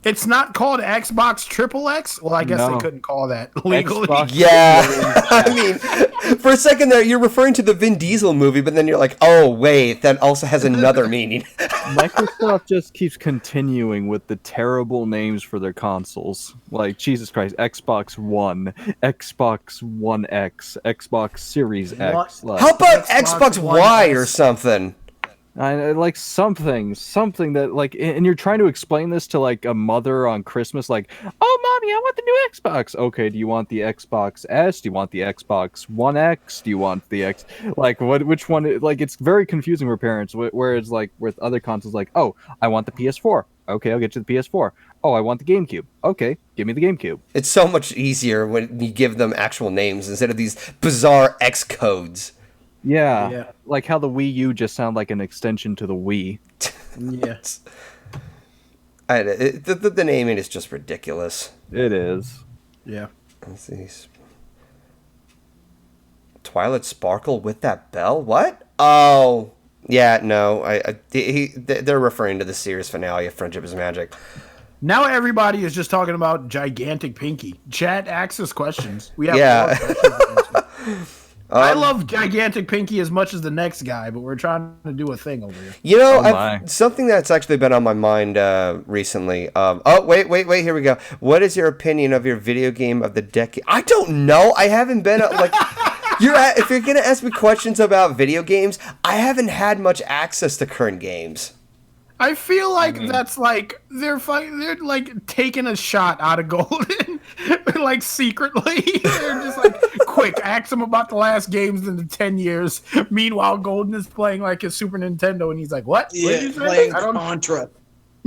It's not called Xbox Triple X? Well, I guess they couldn't call that legally. Xbox Yeah. I mean, for a second there, you're referring to the Vin Diesel movie, but then you're like, oh, wait, that also has another meaning. Microsoft just keeps continuing with the terrible names for their consoles. Like, Jesus Christ, Xbox One, Xbox One X, Xbox Series X. Like, How about Xbox Y or something? like something that like, and you're trying to explain this to like a mother on Christmas, like, oh mommy, I want the new Xbox. Okay, do you want the Xbox S? Do you want the Xbox One X? Do you want the X? Like, which one? Like, it's very confusing for parents. Whereas like with other consoles, like, oh, I want the PS4. Okay, I'll get you the PS4. Oh, I want the GameCube. Okay, give me the GameCube. It's so much easier when you give them actual names instead of these bizarre X codes. Yeah, like how the Wii U just sound like an extension to the Wii. Yes. The naming is just ridiculous. It is. Yeah. Let's see. Twilight Sparkle with that bell? What? Oh, yeah, no. They're referring to the series finale of Friendship is Magic. Now everybody is just talking about gigantic Pinky. Chat asks us questions. We have I love gigantic Pinky as much as the next guy, but we're trying to do a thing over here. You know, something that's actually been on my mind recently. Wait, here we go. What is your opinion of your video game of the decade? I don't know. I haven't been like. If you're gonna ask me questions about video games, I haven't had much access to current games. I feel like that's like they're like taking a shot out of Golden, like secretly. They're just like, quick, ask him about the last games in the 10 years. Meanwhile, Golden is playing like his Super Nintendo, and he's like, "What? Yeah, playing Contra."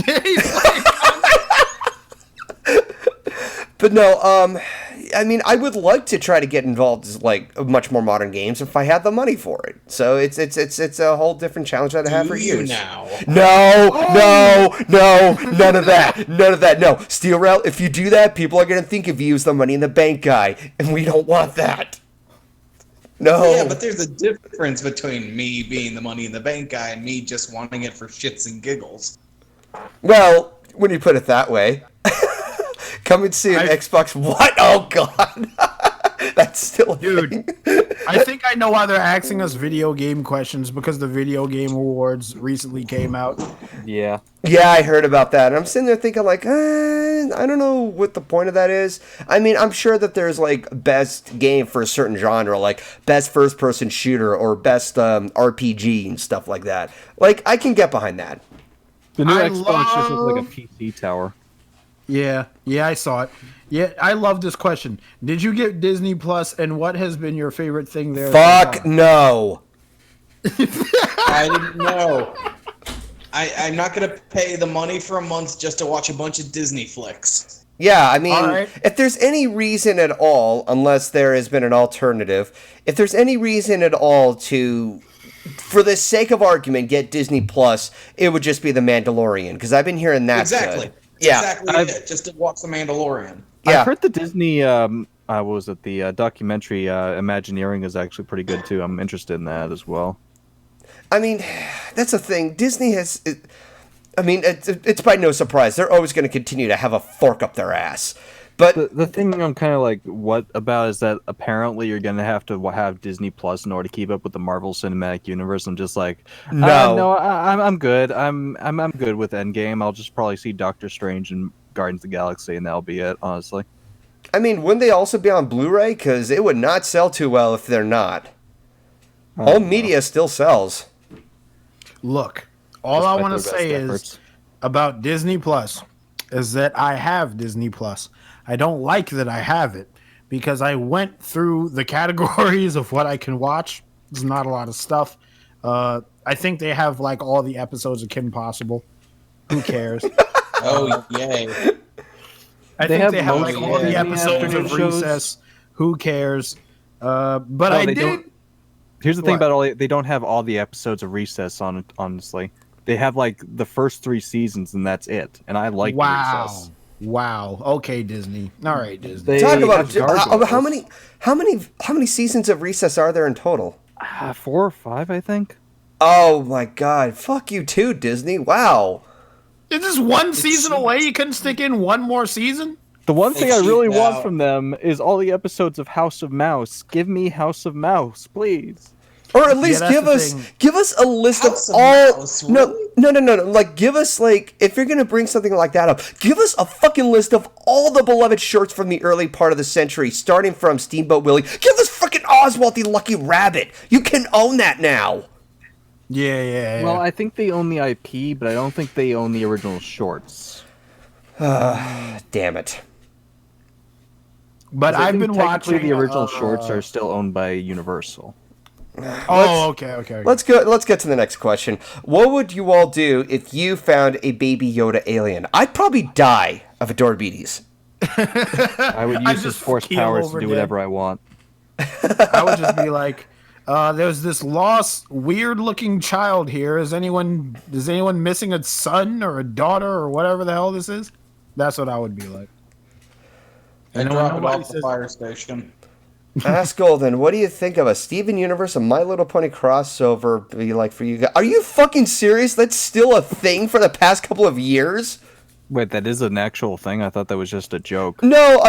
He's playing But no, I mean, I would like to try to get involved in like much more modern games if I had the money for it. So it's a whole different challenge that I have for years. Now? No, none of that. No, Steel Rail. If you do that, people are gonna think of you as the Money in the Bank guy, and we don't want that. No. Yeah, but there's a difference between me being the Money in the Bank guy and me just wanting it for shits and giggles. Well, when you put it that way. Come and see an Xbox. What? Oh, God. That's still a thing. I think I know why they're asking us video game questions, because the Video Game Awards recently came out. Yeah. Yeah, I heard about that. And I'm sitting there thinking, like, I don't know what the point of that is. I mean, I'm sure that there's, like, best game for a certain genre, like best first-person shooter or best RPG and stuff like that. Like, I can get behind that. The new Xbox just looks like a PC tower. Yeah, I saw it. Yeah, I love this question. Did you get Disney Plus, and what has been your favorite thing there? Fuck no. I didn't know. I'm not going to pay the money for a month just to watch a bunch of Disney flicks. Yeah, I mean, if there's any reason at all, unless there has been an alternative, if there's any reason at all to, for the sake of argument, get Disney Plus, it would just be The Mandalorian, because I've been hearing that. Exactly. Good. Yeah, exactly it. Just to watch The Mandalorian. Yeah. I've heard the Disney, what was it, the documentary Imagineering is actually pretty good, too. I'm interested in that as well. I mean, that's the thing. Disney has... it's by no surprise. They're always going to continue to have a fork up their ass. But the thing I'm kind of like, what about is that apparently you're going to have Disney Plus in order to keep up with the Marvel Cinematic Universe. I'm just like, I'm good. I'm good with Endgame. I'll just probably see Doctor Strange and Guardians of the Galaxy, and that'll be it, honestly. I mean, wouldn't they also be on Blu-ray? Because it would not sell too well if they're not. Home media still sells. Look, all I want to say is about Disney Plus is that I have Disney Plus. I don't like that I have it because I went through the categories of what I can watch. There's not a lot of stuff. I think they have like all the episodes of Kim Possible. Who cares? Oh, yay. I think they have like all the episodes of Recess. Who cares? But I did. Here's the thing about they don't have all the episodes of Recess on it, honestly. They have like the first 3 seasons and that's it. And I like Recess. Wow. Okay, Disney. All right, Disney. Talk about how many seasons of Recess are there in total? 4 or 5, I think. Oh my God! Fuck you too, Disney. Wow. Is this one season away? You couldn't stick in one more season? The one thing I really want from them is all the episodes of House of Mouse. Give me House of Mouse, please. Or at least give us a list of all. No. Like, give us, like, if you're gonna bring something like that up, give us a fucking list of all the beloved shorts from the early part of the century, starting from Steamboat Willie. Give us freaking Oswald the Lucky Rabbit. You can own that now. Yeah. Well, I think they own the IP, but I don't think they own the original shorts. Damn it. But I've been watching the original shorts are still owned by Universal. Okay. Let's get to the next question. What would you all do if you found a Baby Yoda alien? I'd probably die of diabetes. I would use his force powers to do whatever I want. I would just be like, there's this lost, weird-looking child here. Is anyone missing a son or a daughter or whatever the hell this is? That's what I would be like. And drop it off the fire station. Ask Golden, what do you think of a Steven Universe and My Little Pony crossover be like for you guys? Are you fucking serious? That's still a thing for the past couple of years? Wait, that is an actual thing? I thought that was just a joke. No,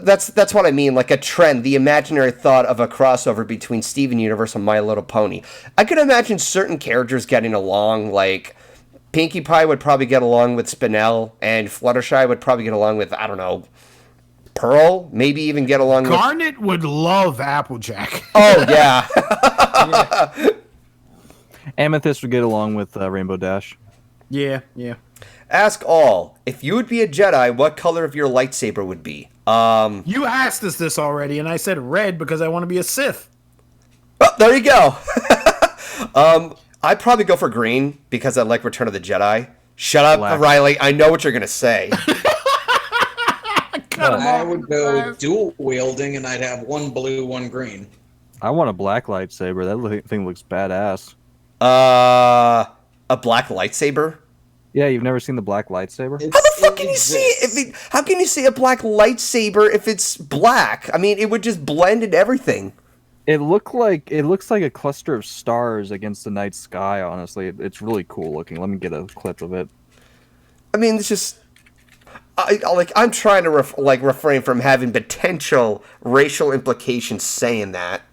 that's what I mean, like a trend, the imaginary thought of a crossover between Steven Universe and My Little Pony. I could imagine certain characters getting along, like Pinkie Pie would probably get along with Spinel, and Fluttershy would probably get along with, I don't know, Pearl, maybe even get along with... Garnet would love Applejack. Oh, yeah. Amethyst would get along with Rainbow Dash. Yeah. Ask all, if you would be a Jedi, what color of your lightsaber would be? You asked us this already, and I said red because I want to be a Sith. Oh, there you go. I'd probably go for green because I like Return of the Jedi. Shut up, Black. Ryley. I know what you're going to say. I would go dual wielding, and I'd have one blue, one green. I want a black lightsaber. That thing looks badass. A black lightsaber? Yeah, you've never seen the black lightsaber? How the fuck can you see it? How can you see a black lightsaber if it's black? I mean, it would just blend in everything. It looks like a cluster of stars against the night sky. Honestly, it's really cool looking. Let me get a clip of it. I mean, it's just. I'm trying to refrain from having potential racial implications saying that,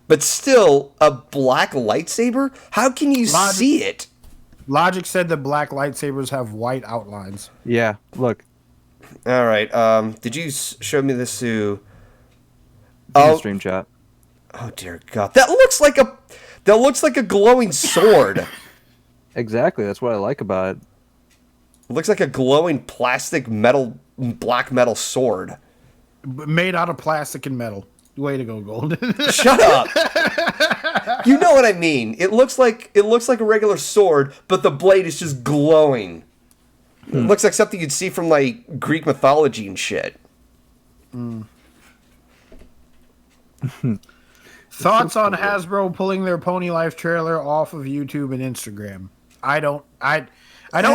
but still, a black lightsaber? How can you see it? Logic said that black lightsabers have white outlines. Yeah, look. All right. Did you show me this to? Stream chat. Oh dear God! That looks like a glowing sword. Exactly. That's what I like about it. It looks like a glowing black metal sword. Made out of plastic and metal. Way to go, Golden. Shut up. You know what I mean. It looks like a regular sword, but the blade is just glowing. It looks like something you'd see from like Greek mythology and shit. Thoughts on Hasbro pulling their Pony Life trailer off of YouTube and Instagram? I don't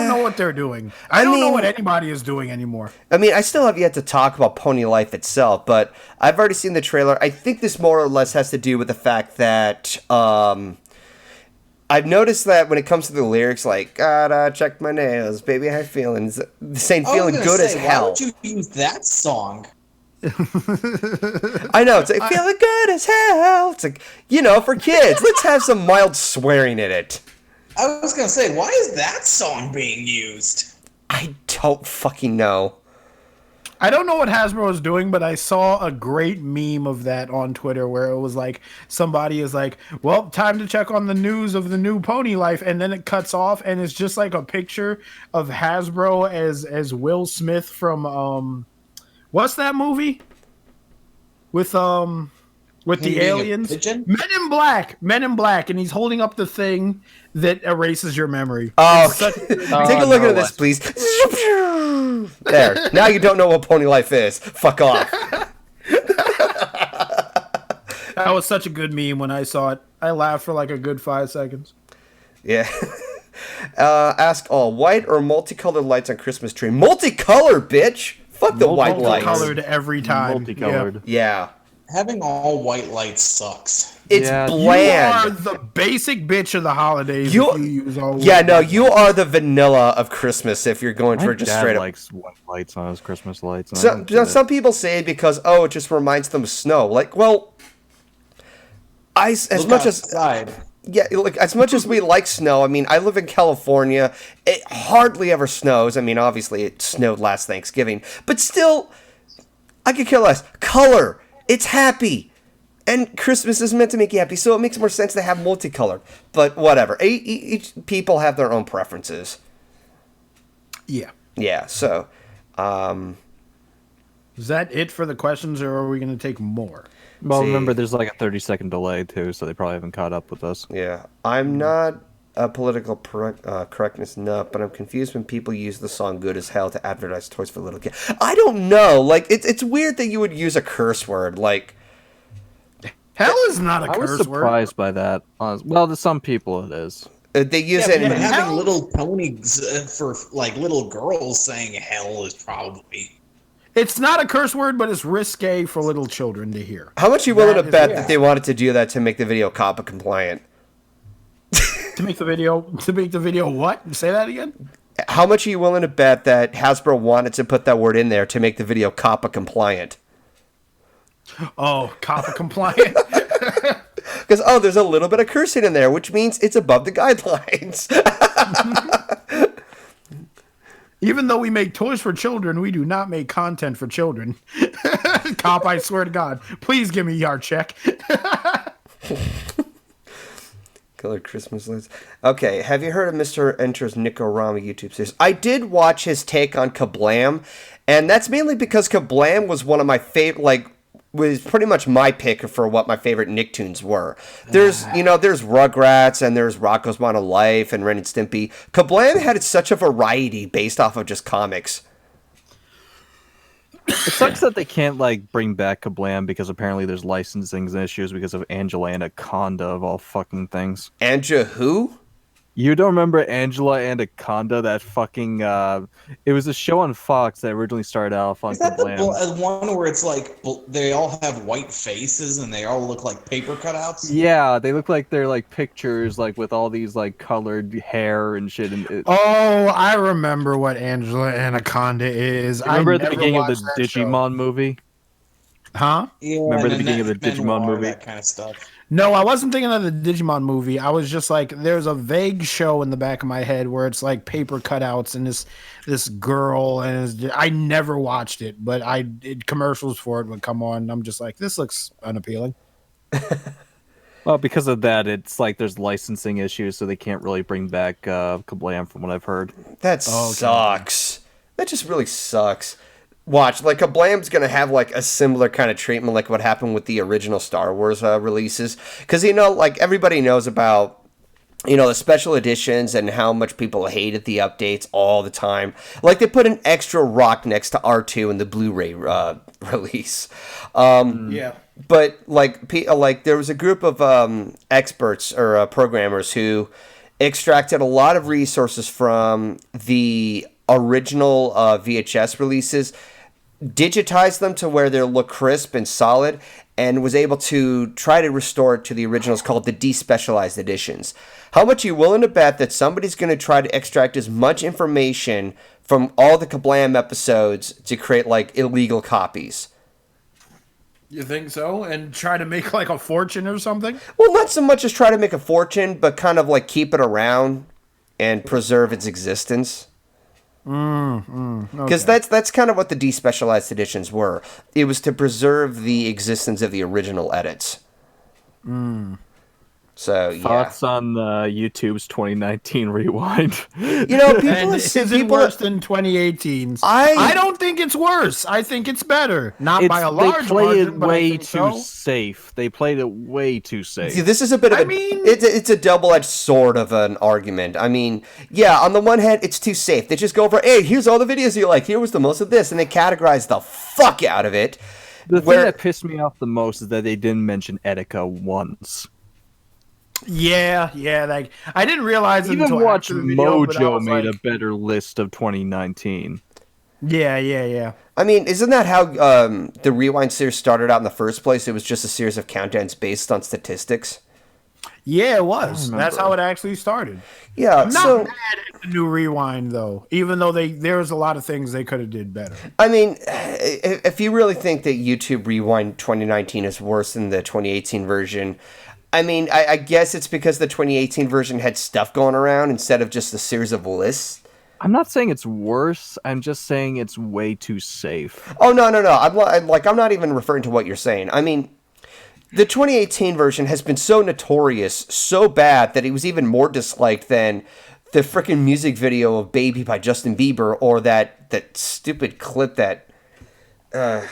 know what they're doing. I don't know what anybody is doing anymore. I mean, I still have yet to talk about Pony Life itself, but I've already seen the trailer. I think this more or less has to do with the fact that I've noticed that when it comes to the lyrics, like, gotta check my nails, baby, I have feelings. This ain't feeling good as hell. Why would you use that song? I know, it's like, feeling good as hell. It's like, for kids, let's have some mild swearing in it. I was going to say, why is that song being used? I don't fucking know. I don't know what Hasbro is doing, but I saw a great meme of that on Twitter where it was like, somebody is like, well, time to check on the news of the new Pony Life, and then it cuts off, and it's just like a picture of Hasbro as Will Smith from, what's that movie? With the aliens? Men in Black, and he's holding up the thing that erases your memory. Oh, take a look at this, please. There. Now you don't know what Pony Life is. Fuck off. That was such a good meme when I saw it. I laughed for like a good 5 seconds. Yeah. Ask all, white or multicolored lights on Christmas tree? Multicolored, bitch! Fuck the white lights. Multicolored every time. Multicolored. Yeah. Having all white lights sucks. It's bland. You are the basic bitch of the holidays. If you use all you are the vanilla of Christmas if you're going for just straight up. Likes white lights on his Christmas lights. Some people say because it just reminds them of snow. Like, well, as much as we like snow, I mean, I live in California. It hardly ever snows. I mean, obviously it snowed last Thanksgiving, but still, I could care less. Color, it's happy. And Christmas is meant to make you happy, so it makes more sense to have multicolored. But whatever. Each people have their own preferences. Yeah. Yeah, so... Is that it for the questions, or are we going to take more? Well, remember, there's like a 30-second delay, too, so they probably haven't caught up with us. Yeah. I'm not a political correctness nut, but I'm confused when people use the song Good as Hell to advertise toys for little kids. I don't know. Like, it's weird that you would use a curse word, like... Hell is not a curse word. I was surprised by that. Well, to some people it is. They use it. Having little ponies for like little girls saying hell is probably. It's not a curse word, but it's risque for little children to hear. How much are you willing to bet that they wanted to do that to make the video COPPA compliant? To make the video what? Say that again? How much are you willing to bet that Hasbro wanted to put that word in there to make the video COPPA compliant? Oh, COPPA compliant. Because, there's a little bit of cursing in there, which means it's above the guidelines. Even though we make toys for children, we do not make content for children. Cop, I swear to God. Please give me your check. Colored Christmas lights. Okay, have you heard of Mr. Enter's Nicorama YouTube series? I did watch his take on Kablam, and that's mainly because Kablam was one of my favorite, was pretty much my pick for what my favorite Nicktoons were. There's Rugrats, and there's Rocko's Modern Life, and Ren and Stimpy. Kablam had such a variety based off of just comics. It sucks that they can't bring back Kablam because apparently there's licensing issues because of Angela Anaconda of all fucking things. Anja who? You don't remember Angela Anaconda? That fucking it was a show on Fox that originally started off on Is that Kablam. the one where it's like they all have white faces and they all look like paper cutouts? Yeah, they look like they're pictures with all these colored hair and shit. And I remember what Angela Anaconda is. Remember at the beginning of the Digimon movie? Huh? Yeah, remember the beginning of the Digimon movie? That kind of stuff. No, I wasn't thinking of the Digimon movie. I was just there's a vague show in the back of my head where it's paper cutouts and this girl, and I never watched it, but I did commercials for it would come on. And I'm just this looks unappealing. Well, because of that, it's there's licensing issues, so they can't really bring back Kablam from what I've heard. That sucks. That just really sucks. Watch, Kablam's gonna have a similar kind of treatment like what happened with the original Star Wars releases, because everybody knows about the special editions and how much people hated the updates all the time. They put an extra rock next to R2 in the Blu-ray release. Yeah. But there was a group of experts or programmers who extracted a lot of resources from the original VHS releases, digitized them to where they look crisp and solid, and was able to try to restore it to the originals called the despecialized editions. How much are you willing to bet that somebody's going to try to extract as much information from all the Kablam episodes to create illegal copies? You think so? And try to make a fortune or something? Well, not so much as try to make a fortune, but kind of keep it around and preserve its existence. Because that's kind of what the despecialized editions were. It was to preserve the existence of the original edits. So yeah. Thoughts on YouTube's 2019 rewind? People isn't worse than 2018's. I don't think it's worse. I think it's better. Not by a large margin, but I think so. Safe. They played it way too safe. See, this is a bit of it's a double-edged sword of an argument. I mean, yeah, on the one hand, it's too safe. They just go over, hey, here's all the videos you like. Here was the most of this, and they categorize the fuck out of it. The thing that pissed me off the most is that they didn't mention Etika once. Yeah, I didn't realize it Even until Watch after the video, Mojo made a better list of 2019. Yeah. I mean, isn't that how the Rewind series started out in the first place? It was just a series of countdowns based on statistics. Yeah, it was. That's how it actually started. Yeah, I'm not mad at the new Rewind though, even though there's a lot of things they could have did better. I mean, if you really think that YouTube Rewind 2019 is worse than the 2018 version, I mean, I guess it's because the 2018 version had stuff going around instead of just a series of lists. I'm not saying it's worse. I'm just saying it's way too safe. Oh, no. I'm not even referring to what you're saying. I mean, the 2018 version has been so notorious, so bad, that it was even more disliked than the freaking music video of Baby by Justin Bieber or that stupid clip that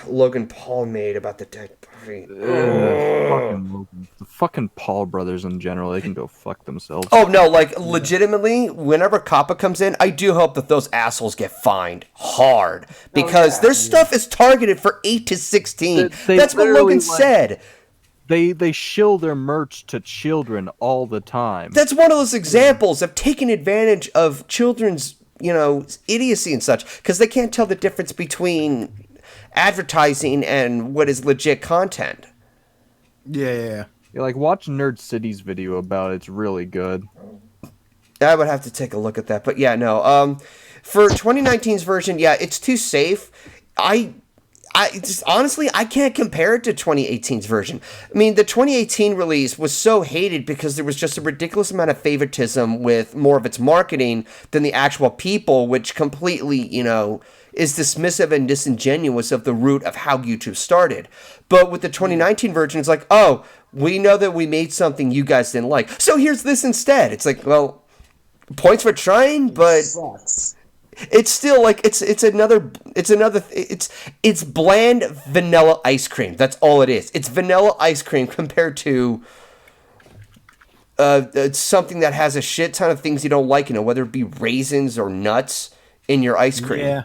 Logan Paul made about the dead body. The fucking Paul brothers in general, they can go fuck themselves. Oh, no, like, legitimately, whenever COPPA comes in, I do hope that those assholes get fined hard. Because their stuff is targeted for 8 to 16. That's what Logan said. They shill their merch to children all the time. That's one of those examples of taking advantage of children's, idiocy and such. Because they can't tell the difference between advertising and what is legit content. Yeah. Like, watch Nerd City's video about it. It's really good. I would have to take a look at that. But yeah, no. For 2019's version, yeah, it's too safe. I just honestly, I can't compare it to 2018's version. I mean, the 2018 release was so hated because there was just a ridiculous amount of favoritism with more of its marketing than the actual people, which completely, is dismissive and disingenuous of the root of how YouTube started. But with the 2019 version, it's like, oh, we know that we made something you guys didn't like, so here's this instead. It's like, well, points for trying, but it's still like it's bland vanilla ice cream. That's all it is. It's vanilla ice cream compared to something that has a shit ton of things you don't like, whether it be raisins or nuts in your ice cream. Yeah.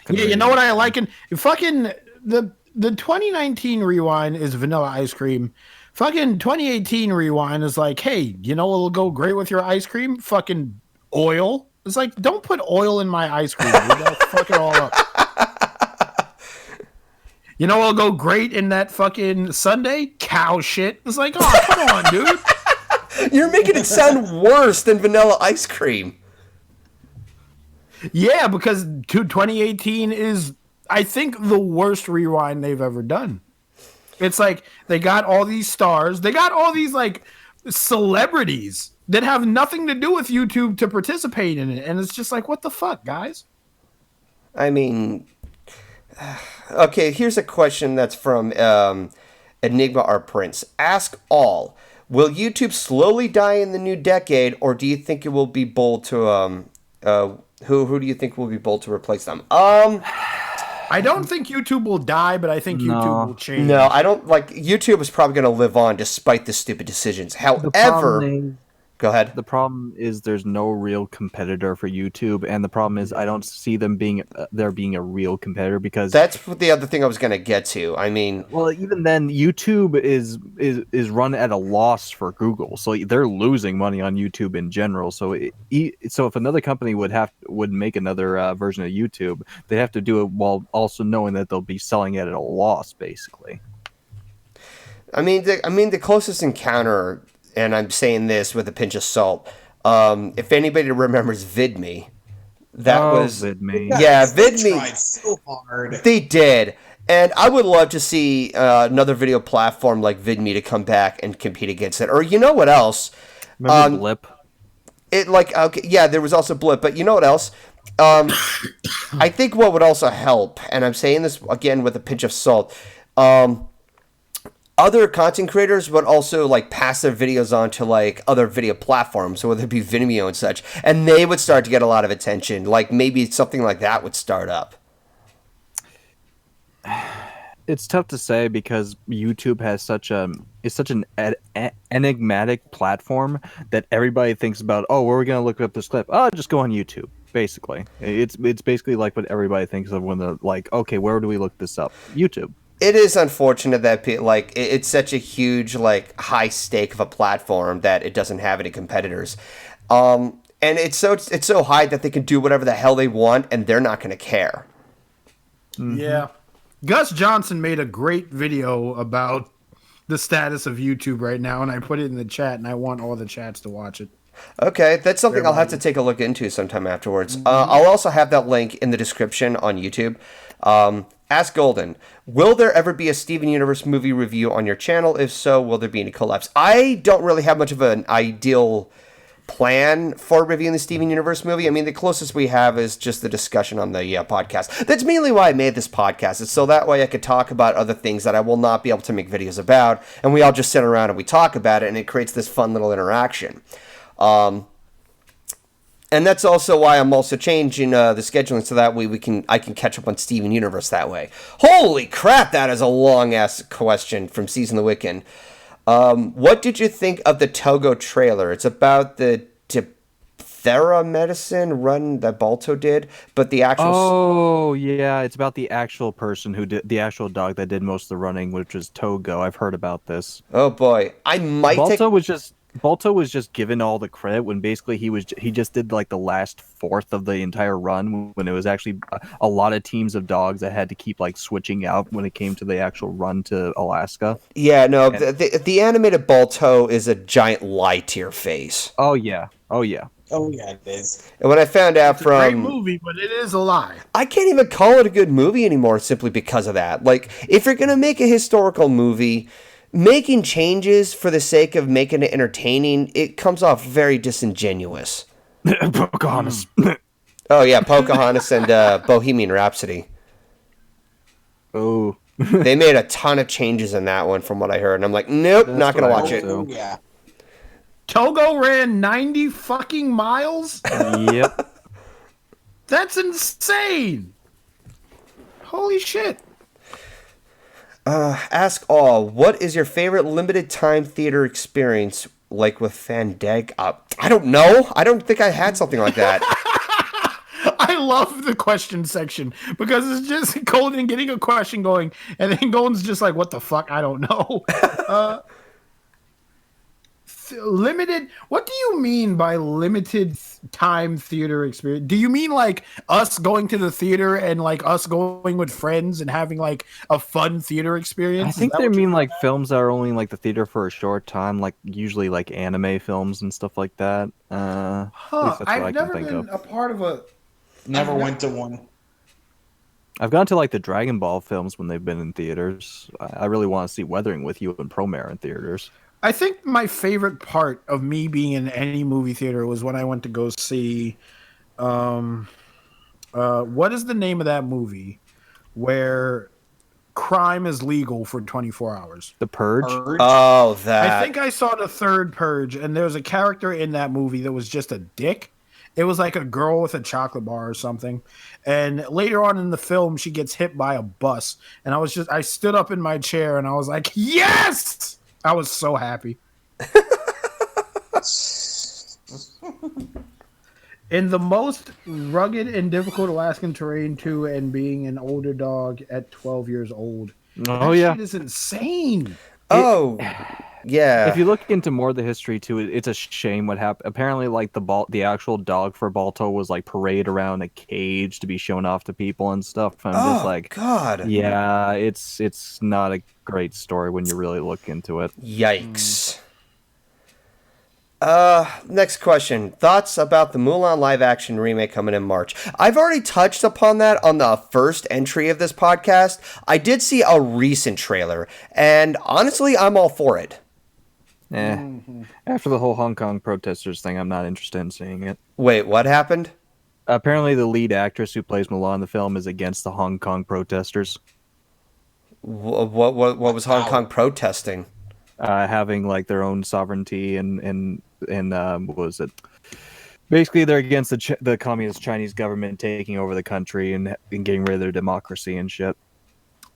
You know what I like? Fucking the 2019 Rewind is vanilla ice cream. Fucking 2018 Rewind is like, hey, what'll go great with your ice cream? Fucking oil. It's like, don't put oil in my ice cream. Dude. Fuck it all up. What'll go great in that fucking sundae? Cow shit. It's like, oh, come on, dude. You're making it sound worse than vanilla ice cream. Yeah, because 2018 is, I think, the worst Rewind they've ever done. It's like they got all these stars. They got all these, like, celebrities that have nothing to do with YouTube to participate in it. And it's just like, what the fuck, guys? I mean, okay, here's a question that's from Enigma Art Prince. Ask all. Will YouTube slowly die in the new decade, or do you think it will be bold to who do you think will be bold to replace them? I don't think YouTube will die, but I think YouTube will change. No, I don't YouTube is probably going to live on despite the stupid decisions. However, go ahead. The problem is there's no real competitor for YouTube, and the problem is I don't see them being a real competitor because that's the other thing I was going to get to. I mean, well, even then, YouTube is run at a loss for Google, so they're losing money on YouTube in general. So if another company would make another version of YouTube, they have to do it while also knowing that they'll be selling it at a loss, basically. I mean, the closest encounter. And I'm saying this with a pinch of salt. If anybody remembers VidMe, that was VidMe. Yeah, They VidMe. tried so hard. They did, and I would love to see another video platform like VidMe to come back and compete against it. Or you know what else? Remember Blip? There was also Blip, but you know what else? I think what would also help, and I'm saying this again with a pinch of salt. Other content creators would also pass their videos on to other video platforms, so whether it be Vimeo and such, and they would start to get a lot of attention. Maybe something like that would start up. It's tough to say because YouTube has such an enigmatic platform that everybody thinks about. Oh, where are we going to look up this clip? Oh, just go on YouTube. Basically, it's basically like what everybody thinks of when they're like, okay, where do we look this up? YouTube. It is unfortunate that it's such a huge high stake of a platform that it doesn't have any competitors. And And it's so high that they can do whatever the hell they want, and they're not going to care. Mm-hmm. Yeah. Gus Johnson made a great video about the status of YouTube right now, and I put it in the chat, and I want all the chats to watch it. Okay, that's something I'll have to take a look into sometime afterwards. I'll also have that link in the description on YouTube. Ask Golden, will there ever be a Steven Universe movie review on your channel? If so, will there be any collabs? I don't really have much of an ideal plan for reviewing the Steven Universe movie. I mean, the closest we have is just the discussion on the podcast. That's mainly why I made this podcast. It's so that way I could talk about other things that I will not be able to make videos about, and we all just sit around and we talk about it, and it creates this fun little interaction. And that's also why I'm also changing the scheduling so that way I can catch up on Steven Universe that way. Holy crap, that is a long-ass question from Season the Wiccan. What did you think of the Togo trailer? It's about the diphtheria medicine run that Balto did, but the actual... Oh, yeah, it's about the actual person who did... The actual dog that did most of the running, which was Togo. I've heard about this. Oh, boy. I might Balto was just given all the credit when basically he just did like the last fourth of the entire run, when it was actually a lot of teams of dogs that had to keep like switching out when it came to the actual run to Alaska. Yeah, no, the animated Balto is a giant lie to your face. Oh yeah. Oh yeah, it is. And when I found out It's a great movie, but it is a lie. I can't even call it a good movie anymore simply because of that. Like, if you're gonna make a historical movie, making changes for the sake of making it entertaining, it comes off very disingenuous. Pocahontas. Oh yeah, Pocahontas and Bohemian Rhapsody. Oh. They made a ton of changes in that one from what I heard, and I'm like, nope, That's not gonna watch it. Oh, yeah. Togo ran 90 fucking miles? Yep. That's insane. Holy shit. Ask all, what is your favorite limited time theater experience like with Fandango? I don't know. I don't think I had something like that. I love the question section because it's just Golden getting a question going, and then Golden's just like, what the fuck? I don't know. Limited, what do you mean by limited time theater experience? Do you mean like us going to the theater and like us going with friends and having like a fun theater experience? I think they mean like films that are only in like the theater for a short time, like usually like anime films and stuff like that. I've never been a part of a... Never went to one. I've gone to like the Dragon Ball films when they've been in theaters. I really want to see Weathering with You and Promare in theaters. I think my favorite part of me being in any movie theater was when I went to go see, what is the name of that movie where crime is legal for 24 hours? The Purge? Oh, that. I think I saw the third Purge, and there was a character in that movie that was just a dick. It was like a girl with a chocolate bar or something. And later on in the film, she gets hit by a bus. And I stood up in my chair and I was like, yes! I was so happy. In the most rugged and difficult Alaskan terrain too, and being an older dog at 12 years old. Oh, that yeah. shit is insane. Oh, yeah. If you look into more of the history too, it's a shame what happened. Apparently, like the actual dog for Balto was like paraded around a cage to be shown off to people and stuff. I'm just like, God. Yeah, it's not a great story when you really look into it. Yikes. Next question. Thoughts about the Mulan live-action remake coming in March? I've already touched upon that on the first entry of this podcast. I did see a recent trailer, and honestly, I'm all for it. After the whole Hong Kong protesters thing, I'm not interested in seeing it. Wait, what happened? Apparently, the lead actress who plays Mulan in the film is against the Hong Kong protesters. What was Hong Kong protesting? Having like their own sovereignty and what was it? Basically, they're against the communist Chinese government taking over the country and getting rid of their democracy and shit.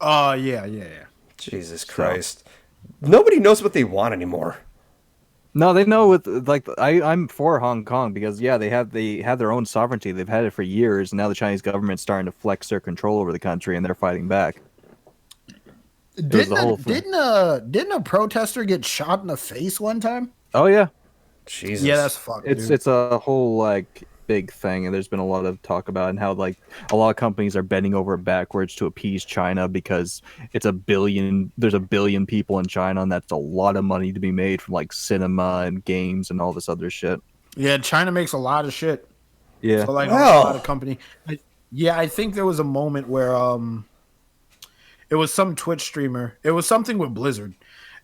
Yeah. Jesus Christ. Nobody knows what they want anymore. No, they know I'm for Hong Kong because they have their own sovereignty. They've had it for years, and now the Chinese government's starting to flex their control over the country, and they're fighting back. Didn't a protester get shot in the face one time? Oh yeah. Jesus. Yeah, that's fucked. It's a whole like big thing, and there's been a lot of talk about and how like a lot of companies are bending over backwards to appease China because there's a billion people in China, and that's a lot of money to be made from like cinema and games and all this other shit. Yeah, China makes a lot of shit. Yeah. So like a Wow. lot of company. I think there was a moment where it was some Twitch streamer. It was something with Blizzard,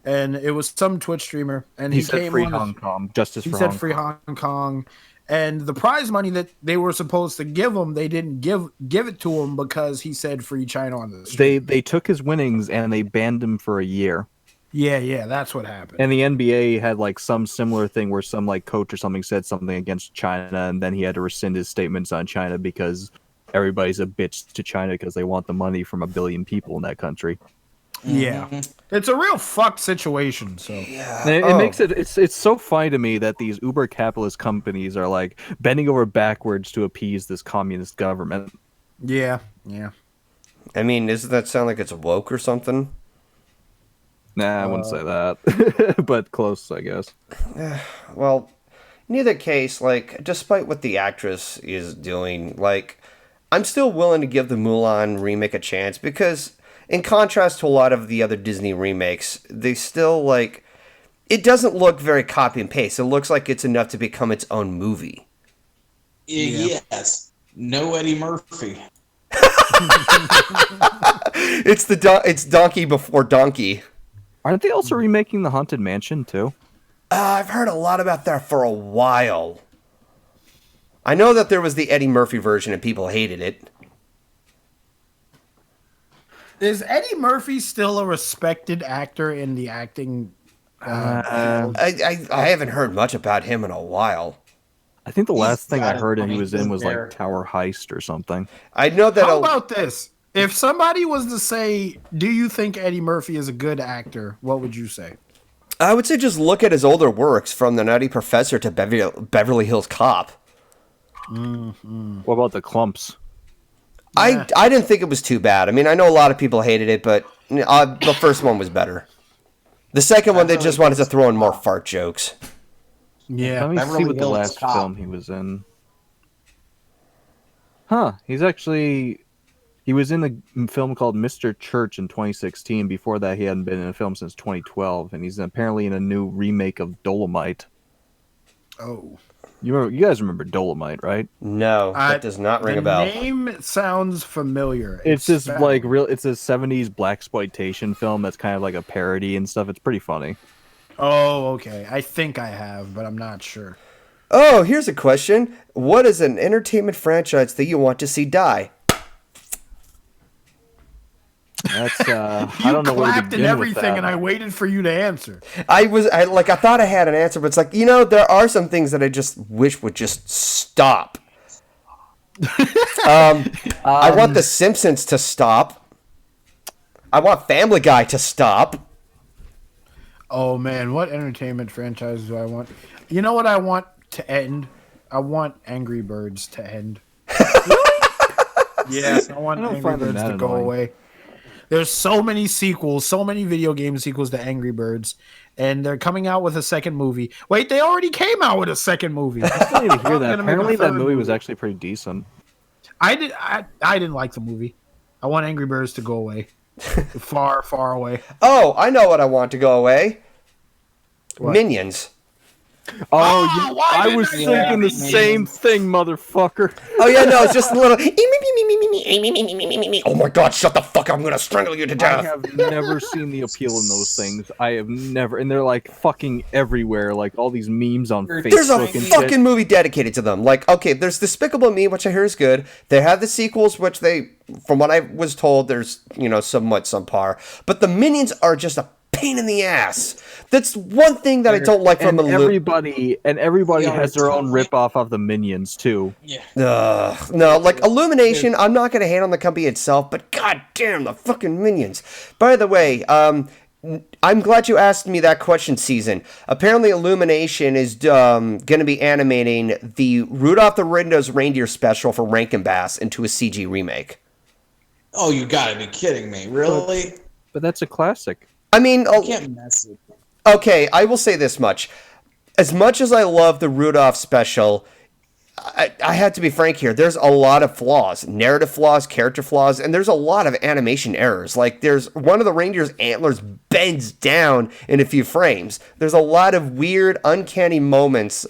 and it was some Twitch streamer, and He he said came free on Hong Kong, justice He for said Hong free Kong. Hong Kong, and the prize money that they were supposed to give him, they didn't give it to him because he said free China on the street. They took his winnings and they banned him for a year. Yeah, that's what happened. And the NBA had like some similar thing where some like coach or something said something against China, and then he had to rescind his statements on China because everybody's a bitch to China because they want the money from a billion people in that country. Yeah, it's a real fucked situation. So And it makes it's so funny to me that these uber capitalist companies are like bending over backwards to appease this communist government. yeah. I mean, doesn't that sound like it's woke or something? Nah, I wouldn't say that, but close, I guess. Well, in either case, like, despite what the actress is doing, like, I'm still willing to give the Mulan remake a chance because, in contrast to a lot of the other Disney remakes, they still, like, it doesn't look very copy and paste. It looks like it's enough to become its own movie. Yes. No Eddie Murphy. It's Donkey before Donkey. Aren't they also remaking the Haunted Mansion too? I've heard a lot about that for a while. I know that there was the Eddie Murphy version and people hated it. Is Eddie Murphy still a respected actor in the acting? Field? I haven't heard much about him in a while. I think the last thing I got it. heard I he mean, was in he's was there. like Tower Heist or something. I know that. How about this? If somebody was to say, "Do you think Eddie Murphy is a good actor?" What would you say? I would say just look at his older works, from The Nutty Professor to Beverly Hills Cop. What about the Clumps? Yeah. I didn't think it was too bad. I mean, I know a lot of people hated it, but the first one was better. The second one, they just wanted to throw in more fart jokes. Yeah, Let me Beverly see what the Hills last Cop. film he was in. Huh? He was in a film called Mr. Church in 2016. Before that, he hadn't been in a film since 2012, and he's apparently in a new remake of Dolomite. Oh, You guys remember Dolomite, right? No, that does not ring a bell. The name sounds familiar. It's this bad. like real. It's a 70s blaxploitation film that's kind of like a parody and stuff. It's pretty funny. Oh, okay. I think I have, but I'm not sure. Oh, here's a question. What is an entertainment franchise that you want to see die? That's You I don't know where to clapped begin and with everything, that. and I waited for you to answer. I thought I had an answer, but it's like, there are some things that I just wish would just stop. I want The Simpsons to stop. I want Family Guy to stop. Oh man, what entertainment franchise do I want? You know what I want to end? I want Angry Birds to end. Yes, I want I don't Angry find them Birds that to go annoying. away. There's so many sequels, so many video game sequels to Angry Birds, and they're coming out with a second movie. Wait, they already came out with a second movie. I didn't hear They're that. gonna make a Apparently, that third movie was actually pretty decent. I didn't like the movie. I want Angry Birds to go away. Far, far away. Oh, I know what I want to go away. What? Minions. Oh, why I didn't was I thinking the same thing, motherfucker. Oh yeah, no, it's just a little. Oh my God! Shut the fuck up! I'm gonna strangle you to I death. have never seen the appeal in those things. I have never, and they're like fucking everywhere. Like all these memes on Facebook. There's a and fucking shit. movie dedicated to them. Like, okay, there's Despicable Me, which I hear is good. They have the sequels, which from what I was told, there's somewhat subpar. But the Minions are just a pain in the ass. That's one thing that I don't like from And everybody Yeah, has their own totally. ripoff of the Minions too. Yeah. No, like Illumination, I'm not going to hate on the company itself, but god damn, the fucking Minions. By the way, I'm glad you asked me that question, Season. Apparently Illumination is going to be animating the Rudolph the Red-Nosed Reindeer special for Rankin Bass into a CG remake. Oh, you gotta be kidding me. Really? But that's a classic. I mean, You can't mess with okay, I will say this much. as much as I love the Rudolph special, I have to be frank here. There's a lot of flaws, narrative flaws, character flaws, and there's a lot of animation errors. Like, there's one of the reindeer's antlers bends down in a few frames. There's a lot of weird, uncanny moments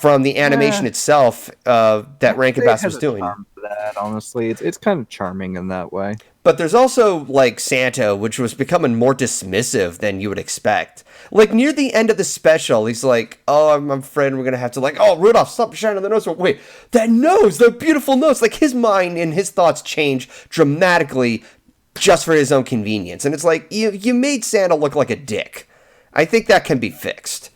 from the animation itself that Rankin Bass was doing. That honestly, it's kind of charming in that way. But there's also, like, Santa, which was becoming more dismissive than you would expect. Like, near the end of the special, he's like, oh, I'm afraid we're going to have to, like, oh, Rudolph, stop shining the nose. Wait, that nose, the beautiful nose. Like, his mind and his thoughts change dramatically just for his own convenience. And it's like, you made Santa look like a dick. I think that can be fixed.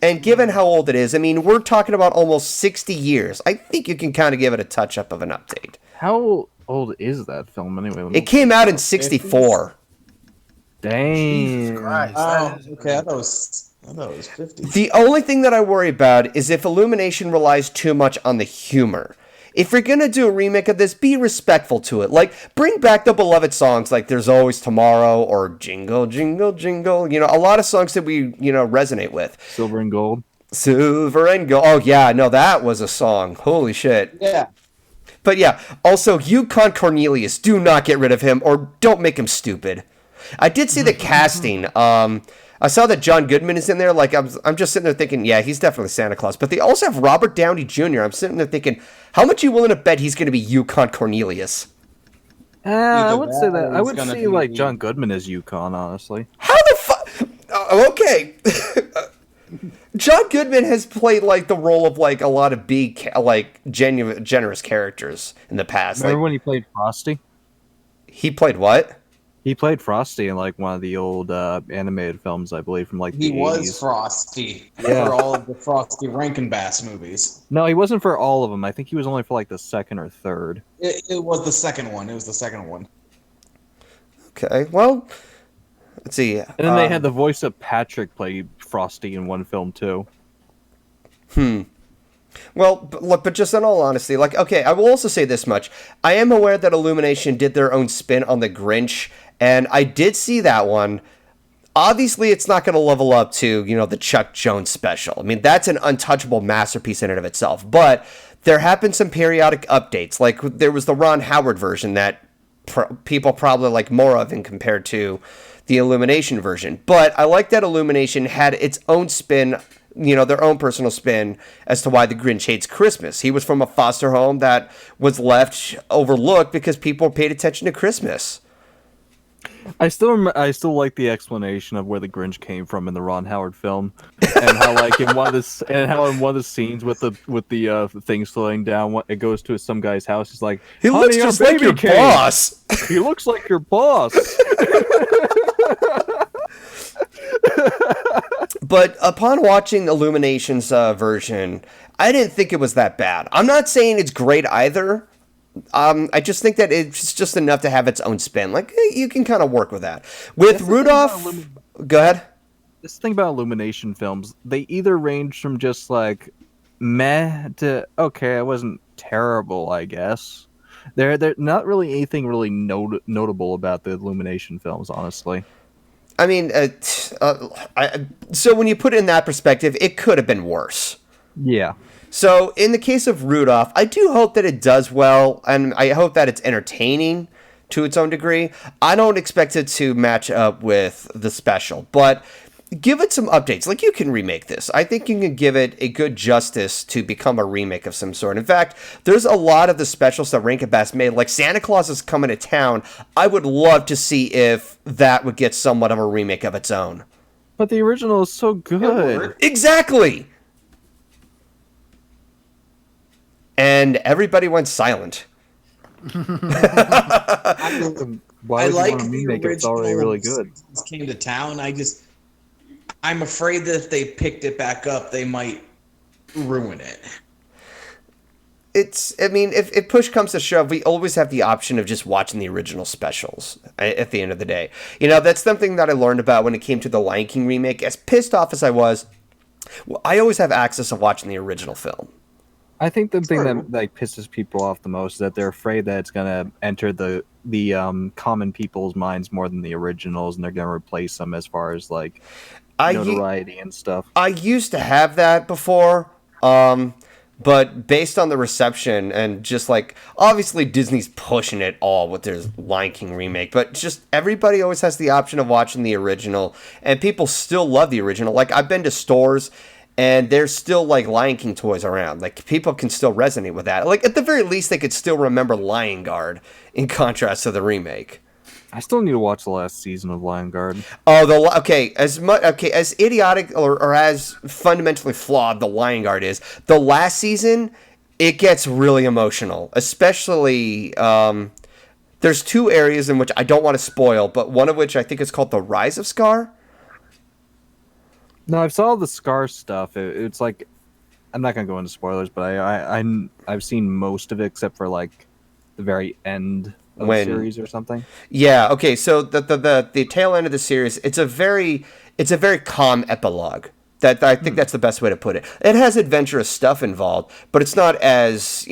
And given how old it is, I mean, we're talking about almost 60 years. I think you can kind of give it a touch-up of an update. How old is that film anyway? It came out in 64. Dang. Christ, Okay, I thought it was 50. The only thing that I worry about is if Illumination relies too much on the humor. If you're going to do a remake of this, be respectful to it. Like, bring back the beloved songs like There's Always Tomorrow or Jingle, Jingle, Jingle. You know, a lot of songs that we, resonate with. Silver and Gold. Silver and Gold. Oh, yeah, no, that was a song. Holy shit. Yeah. But yeah, also, Yukon Cornelius, do not get rid of him or don't make him stupid. I did see the casting. I saw that John Goodman is in there. Like, I'm just sitting there thinking, yeah, he's definitely Santa Claus. But they also have Robert Downey Jr. I'm sitting there thinking, how much are you willing to bet he's going to be Yukon Cornelius? I would say that. I would see, like, John Goodman as Yukon, honestly. How the fuck? Okay. John Goodman has played, like, the role of, like, a lot of big, like, generous characters in the past. Remember like, when he played Frosty? He played what? He played Frosty in, like, one of the old animated films, I believe, from, like, the He 80s. was Frosty Yeah. for all of the Frosty Rankin Bass movies. No, he wasn't for all of them. I think he was only for, like, the second or third. It was the second one. It was the second one. Okay, well, let's see. And then they had the voice of Patrick play Frosty in one film, too. Well, but just in all honesty, like, okay, I will also say this much. I am aware that Illumination did their own spin on the Grinch, and I did see that one. Obviously, it's not going to level up to, the Chuck Jones special. I mean, that's an untouchable masterpiece in and of itself. But there have been some periodic updates. Like, there was the Ron Howard version that people probably like more of in compared to the Illumination version. But I like that Illumination had its own spin, their own personal spin as to why the Grinch hates Christmas. He was from a foster home that was left overlooked because people paid attention to Christmas. I still like the explanation of where the Grinch came from in the Ron Howard film, and how like in one of the scenes with the thing slowing down, it goes to some guy's house. He's like, He looks just like your boss. He looks like your boss. But upon watching Illumination's version, I didn't think it was that bad. I'm not saying it's great either. I just think that it's just enough to have its own spin. Like, you can kind of work with that. With Rudolph... Go ahead. This thing about Illumination films, they either range from just like meh to okay, it wasn't terrible, I guess. They're not really anything really notable about the Illumination films, honestly. I mean, so when you put it in that perspective, it could have been worse. Yeah. So in the case of Rudolph, I do hope that it does well, and I hope that it's entertaining to its own degree. I don't expect it to match up with the special, but give it some updates. Like, you can remake this. I think you can give it a good justice to become a remake of some sort. In fact, there's a lot of the specials that Rankin Bass made, like Santa Claus is Coming to Town. I would love to see if that would get somewhat of a remake of its own. But the original is so good. Exactly! And everybody went silent. Why would like you want to the remake it? It's already really good. Came to town. I'm afraid that if they picked it back up, they might ruin it. If push comes to shove, we always have the option of just watching the original specials at the end of the day. That's something that I learned about when it came to the Lion King remake. As pissed off as I was, I always have access to watching the original film. I think the thing that like pisses people off the most is that they're afraid that it's gonna enter the common people's minds more than the originals, and they're gonna replace them as far as like notoriety and stuff. I used to have that before, but based on the reception and just like obviously Disney's pushing it all with their Lion King remake, but just everybody always has the option of watching the original, and people still love the original. Like I've been to stores. And there's still, like, Lion King toys around. Like, people can still resonate with that. Like, at the very least, they could still remember Lion Guard, in contrast to the remake. I still need to watch the last season of Lion Guard. Oh, as idiotic or as fundamentally flawed the Lion Guard is, the last season, it gets really emotional. Especially, there's two areas in which I don't want to spoil, but one of which I think is called The Rise of Scar. No, I've saw the Scar stuff. It's like, I'm not gonna go into spoilers, but I've seen most of it except for like the very end of the series or something. Yeah. Okay. So the tail end of the series, it's a very calm epilogue. That I think that's the best way to put it. It has adventurous stuff involved, but it's not as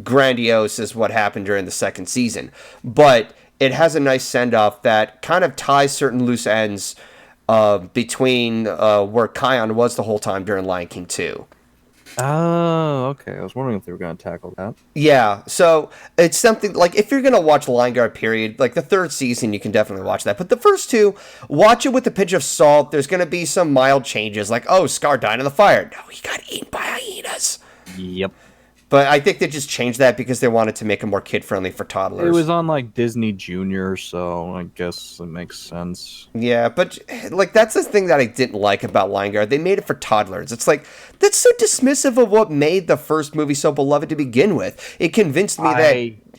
grandiose as what happened during the second season. But it has a nice send off that kind of ties certain loose ends. Between where Kion was the whole time during Lion King 2. Oh, okay. I was wondering if they were going to tackle that. Yeah, so it's something, like, if you're going to watch Lion Guard, period, like, the third season, you can definitely watch that. But the first two, watch it with a pinch of salt. There's going to be some mild changes, like, oh, Scar died in the fire. No, he got eaten by hyenas. Yep. But I think they just changed that because they wanted to make it more kid-friendly for toddlers. It was on, like, Disney Junior, so I guess it makes sense. Yeah, but, like, that's the thing that I didn't like about Lion Guard. They made it for toddlers. It's like, that's so dismissive of what made the first movie so beloved to begin with. It convinced me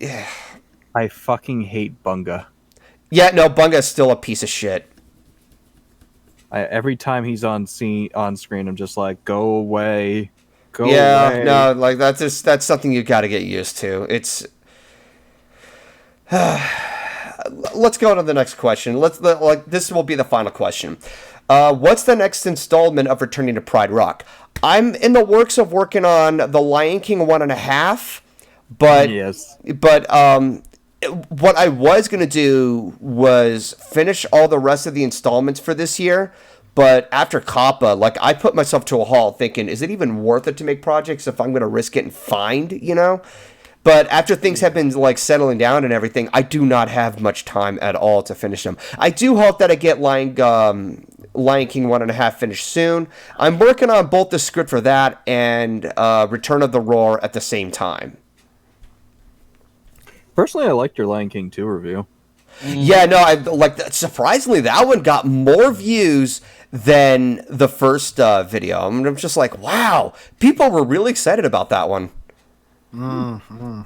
that... I fucking hate Bunga. Yeah, no, Bunga's still a piece of shit. Every time he's on screen, I'm just like, go away. Yeah, no, like that's something you got to get used to. It's let's go on to the next question. This will be the final question. What's the next installment of Returning to Pride Rock? I'm in the works of working on The Lion King 1.5, but yes. But what I was gonna do was finish all the rest of the installments for this year. But after COPPA, like, I put myself to a halt thinking, is it even worth it to make projects if I'm going to risk getting fined, But after things have been, like, settling down and everything, I do not have much time at all to finish them. I do hope that I get Lion King 1.5 finished soon. I'm working on both the script for that and Return of the Roar at the same time. Personally, I liked your Lion King 2 review. Yeah, no, surprisingly, that one got more views than the first video. I'm just like, wow, people were really excited about that one. Mm-hmm.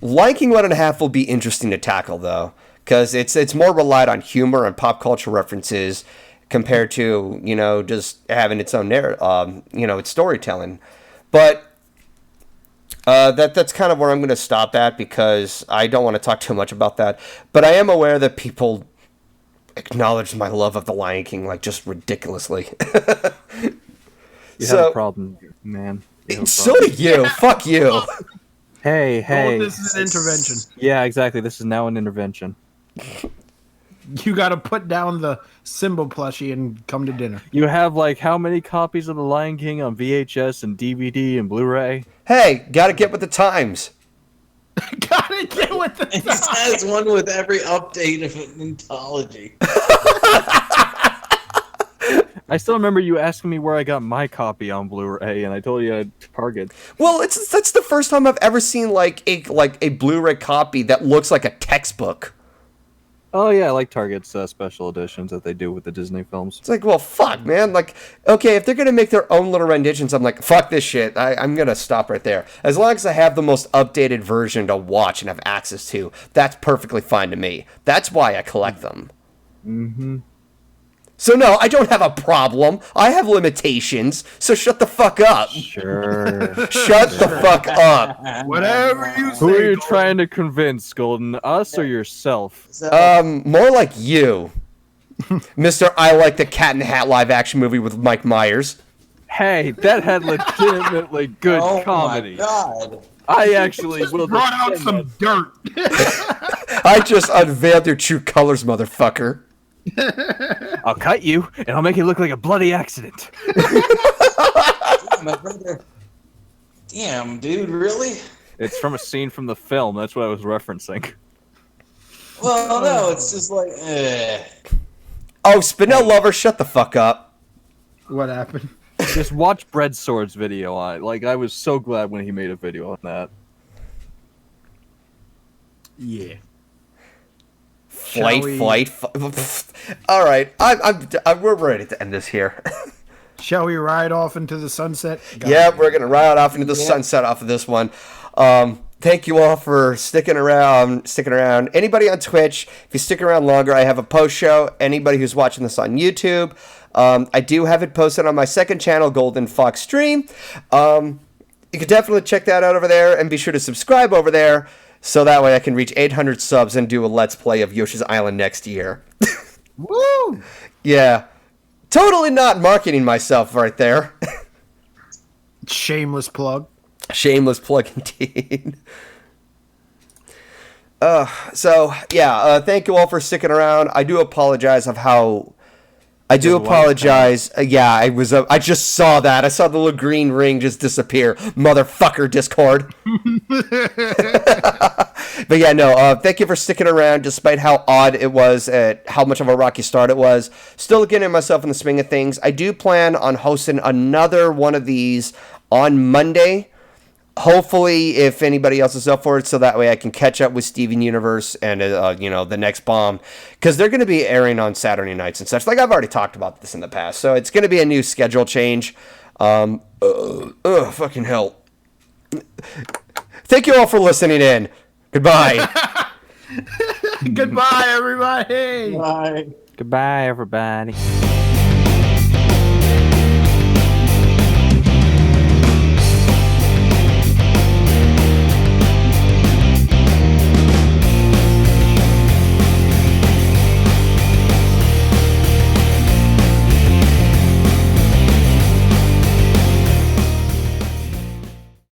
Lion King 1.5 will be interesting to tackle, though, because it's more relied on humor and pop culture references compared to, just having its own narrative, its storytelling. But that's kind of where I'm going to stop at because I don't want to talk too much about that. But I am aware that people acknowledge my love of The Lion King, like, just ridiculously. You have a problem, man. So do you. Fuck you. Hey. Oh, this is an intervention. Yeah, exactly. This is now an intervention. You got to put down the Simba plushie and come to dinner. You have, like, how many copies of The Lion King on VHS and DVD and Blu-ray? Hey, gotta get with the times. Gotta get with the times. It has one with every update of an anthology. I still remember you asking me where I got my copy on Blu-ray, and I told you at Target. Well, that's the first time I've ever seen like a Blu-ray copy that looks like a textbook. Oh yeah, I like Target's special editions that they do with the Disney films. It's like, well, fuck, man. Like, okay, if they're gonna make their own little renditions, I'm like, fuck this shit. I'm gonna stop right there. As long as I have the most updated version to watch and have access to, that's perfectly fine to me. That's why I collect them. Mm-hmm. So no, I don't have a problem. I have limitations. So shut the fuck up. Sure. Shut the fuck up. Whatever you say. Who are you trying to convince, Golden? Us or yourself? More like you, Mr. I Like the Cat in the Hat live action movie with Mike Myers. Hey, that had legitimately good comedy. Oh my god. I actually will Brought out defend some dirt. I just unveiled your true colors, mother-fucker. I'll cut you, and I'll make it look like a bloody accident. Damn, my brother. Damn, dude, really? It's from a scene from the film. That's what I was referencing. Well, no, it's just like, Oh, Spinel Lover, shut the fuck up. What happened? Just watch Bread Sword's video on it. Like, I was so glad when he made a video on that. Yeah. Flight. All right, we're ready to end this here. Shall we ride off into the sunset? Yeah, we're gonna ride off into the sunset off of this one. Thank you all for sticking around. Anybody on Twitch, if you stick around longer, I have a post show. Anybody who's watching this on YouTube, I do have it posted on my second channel, GoldenFox Stream. You can definitely check that out over there, and be sure to subscribe over there, so that way I can reach 800 subs and do a Let's Play of Yoshi's Island next year. Woo! Yeah. Totally not marketing myself right there. Shameless plug. Shameless plug indeed. Thank you all for sticking around. I do apologize of how... I do apologize. I just saw that. I saw the little green ring just disappear. Motherfucker, Discord. But yeah, no, thank you for sticking around despite how odd it was, how much of a rocky start it was. Still getting myself in the swing of things. I do plan on hosting another one of these on Monday. Hopefully, if anybody else is up for it, so that way I can catch up with Steven Universe and, the next bomb. Because they're going to be airing on Saturday nights and such. Like, I've already talked about this in the past. So, it's going to be a new schedule change. Fucking hell. Thank you all for listening in. Goodbye. Goodbye, everybody. Bye. Goodbye, everybody.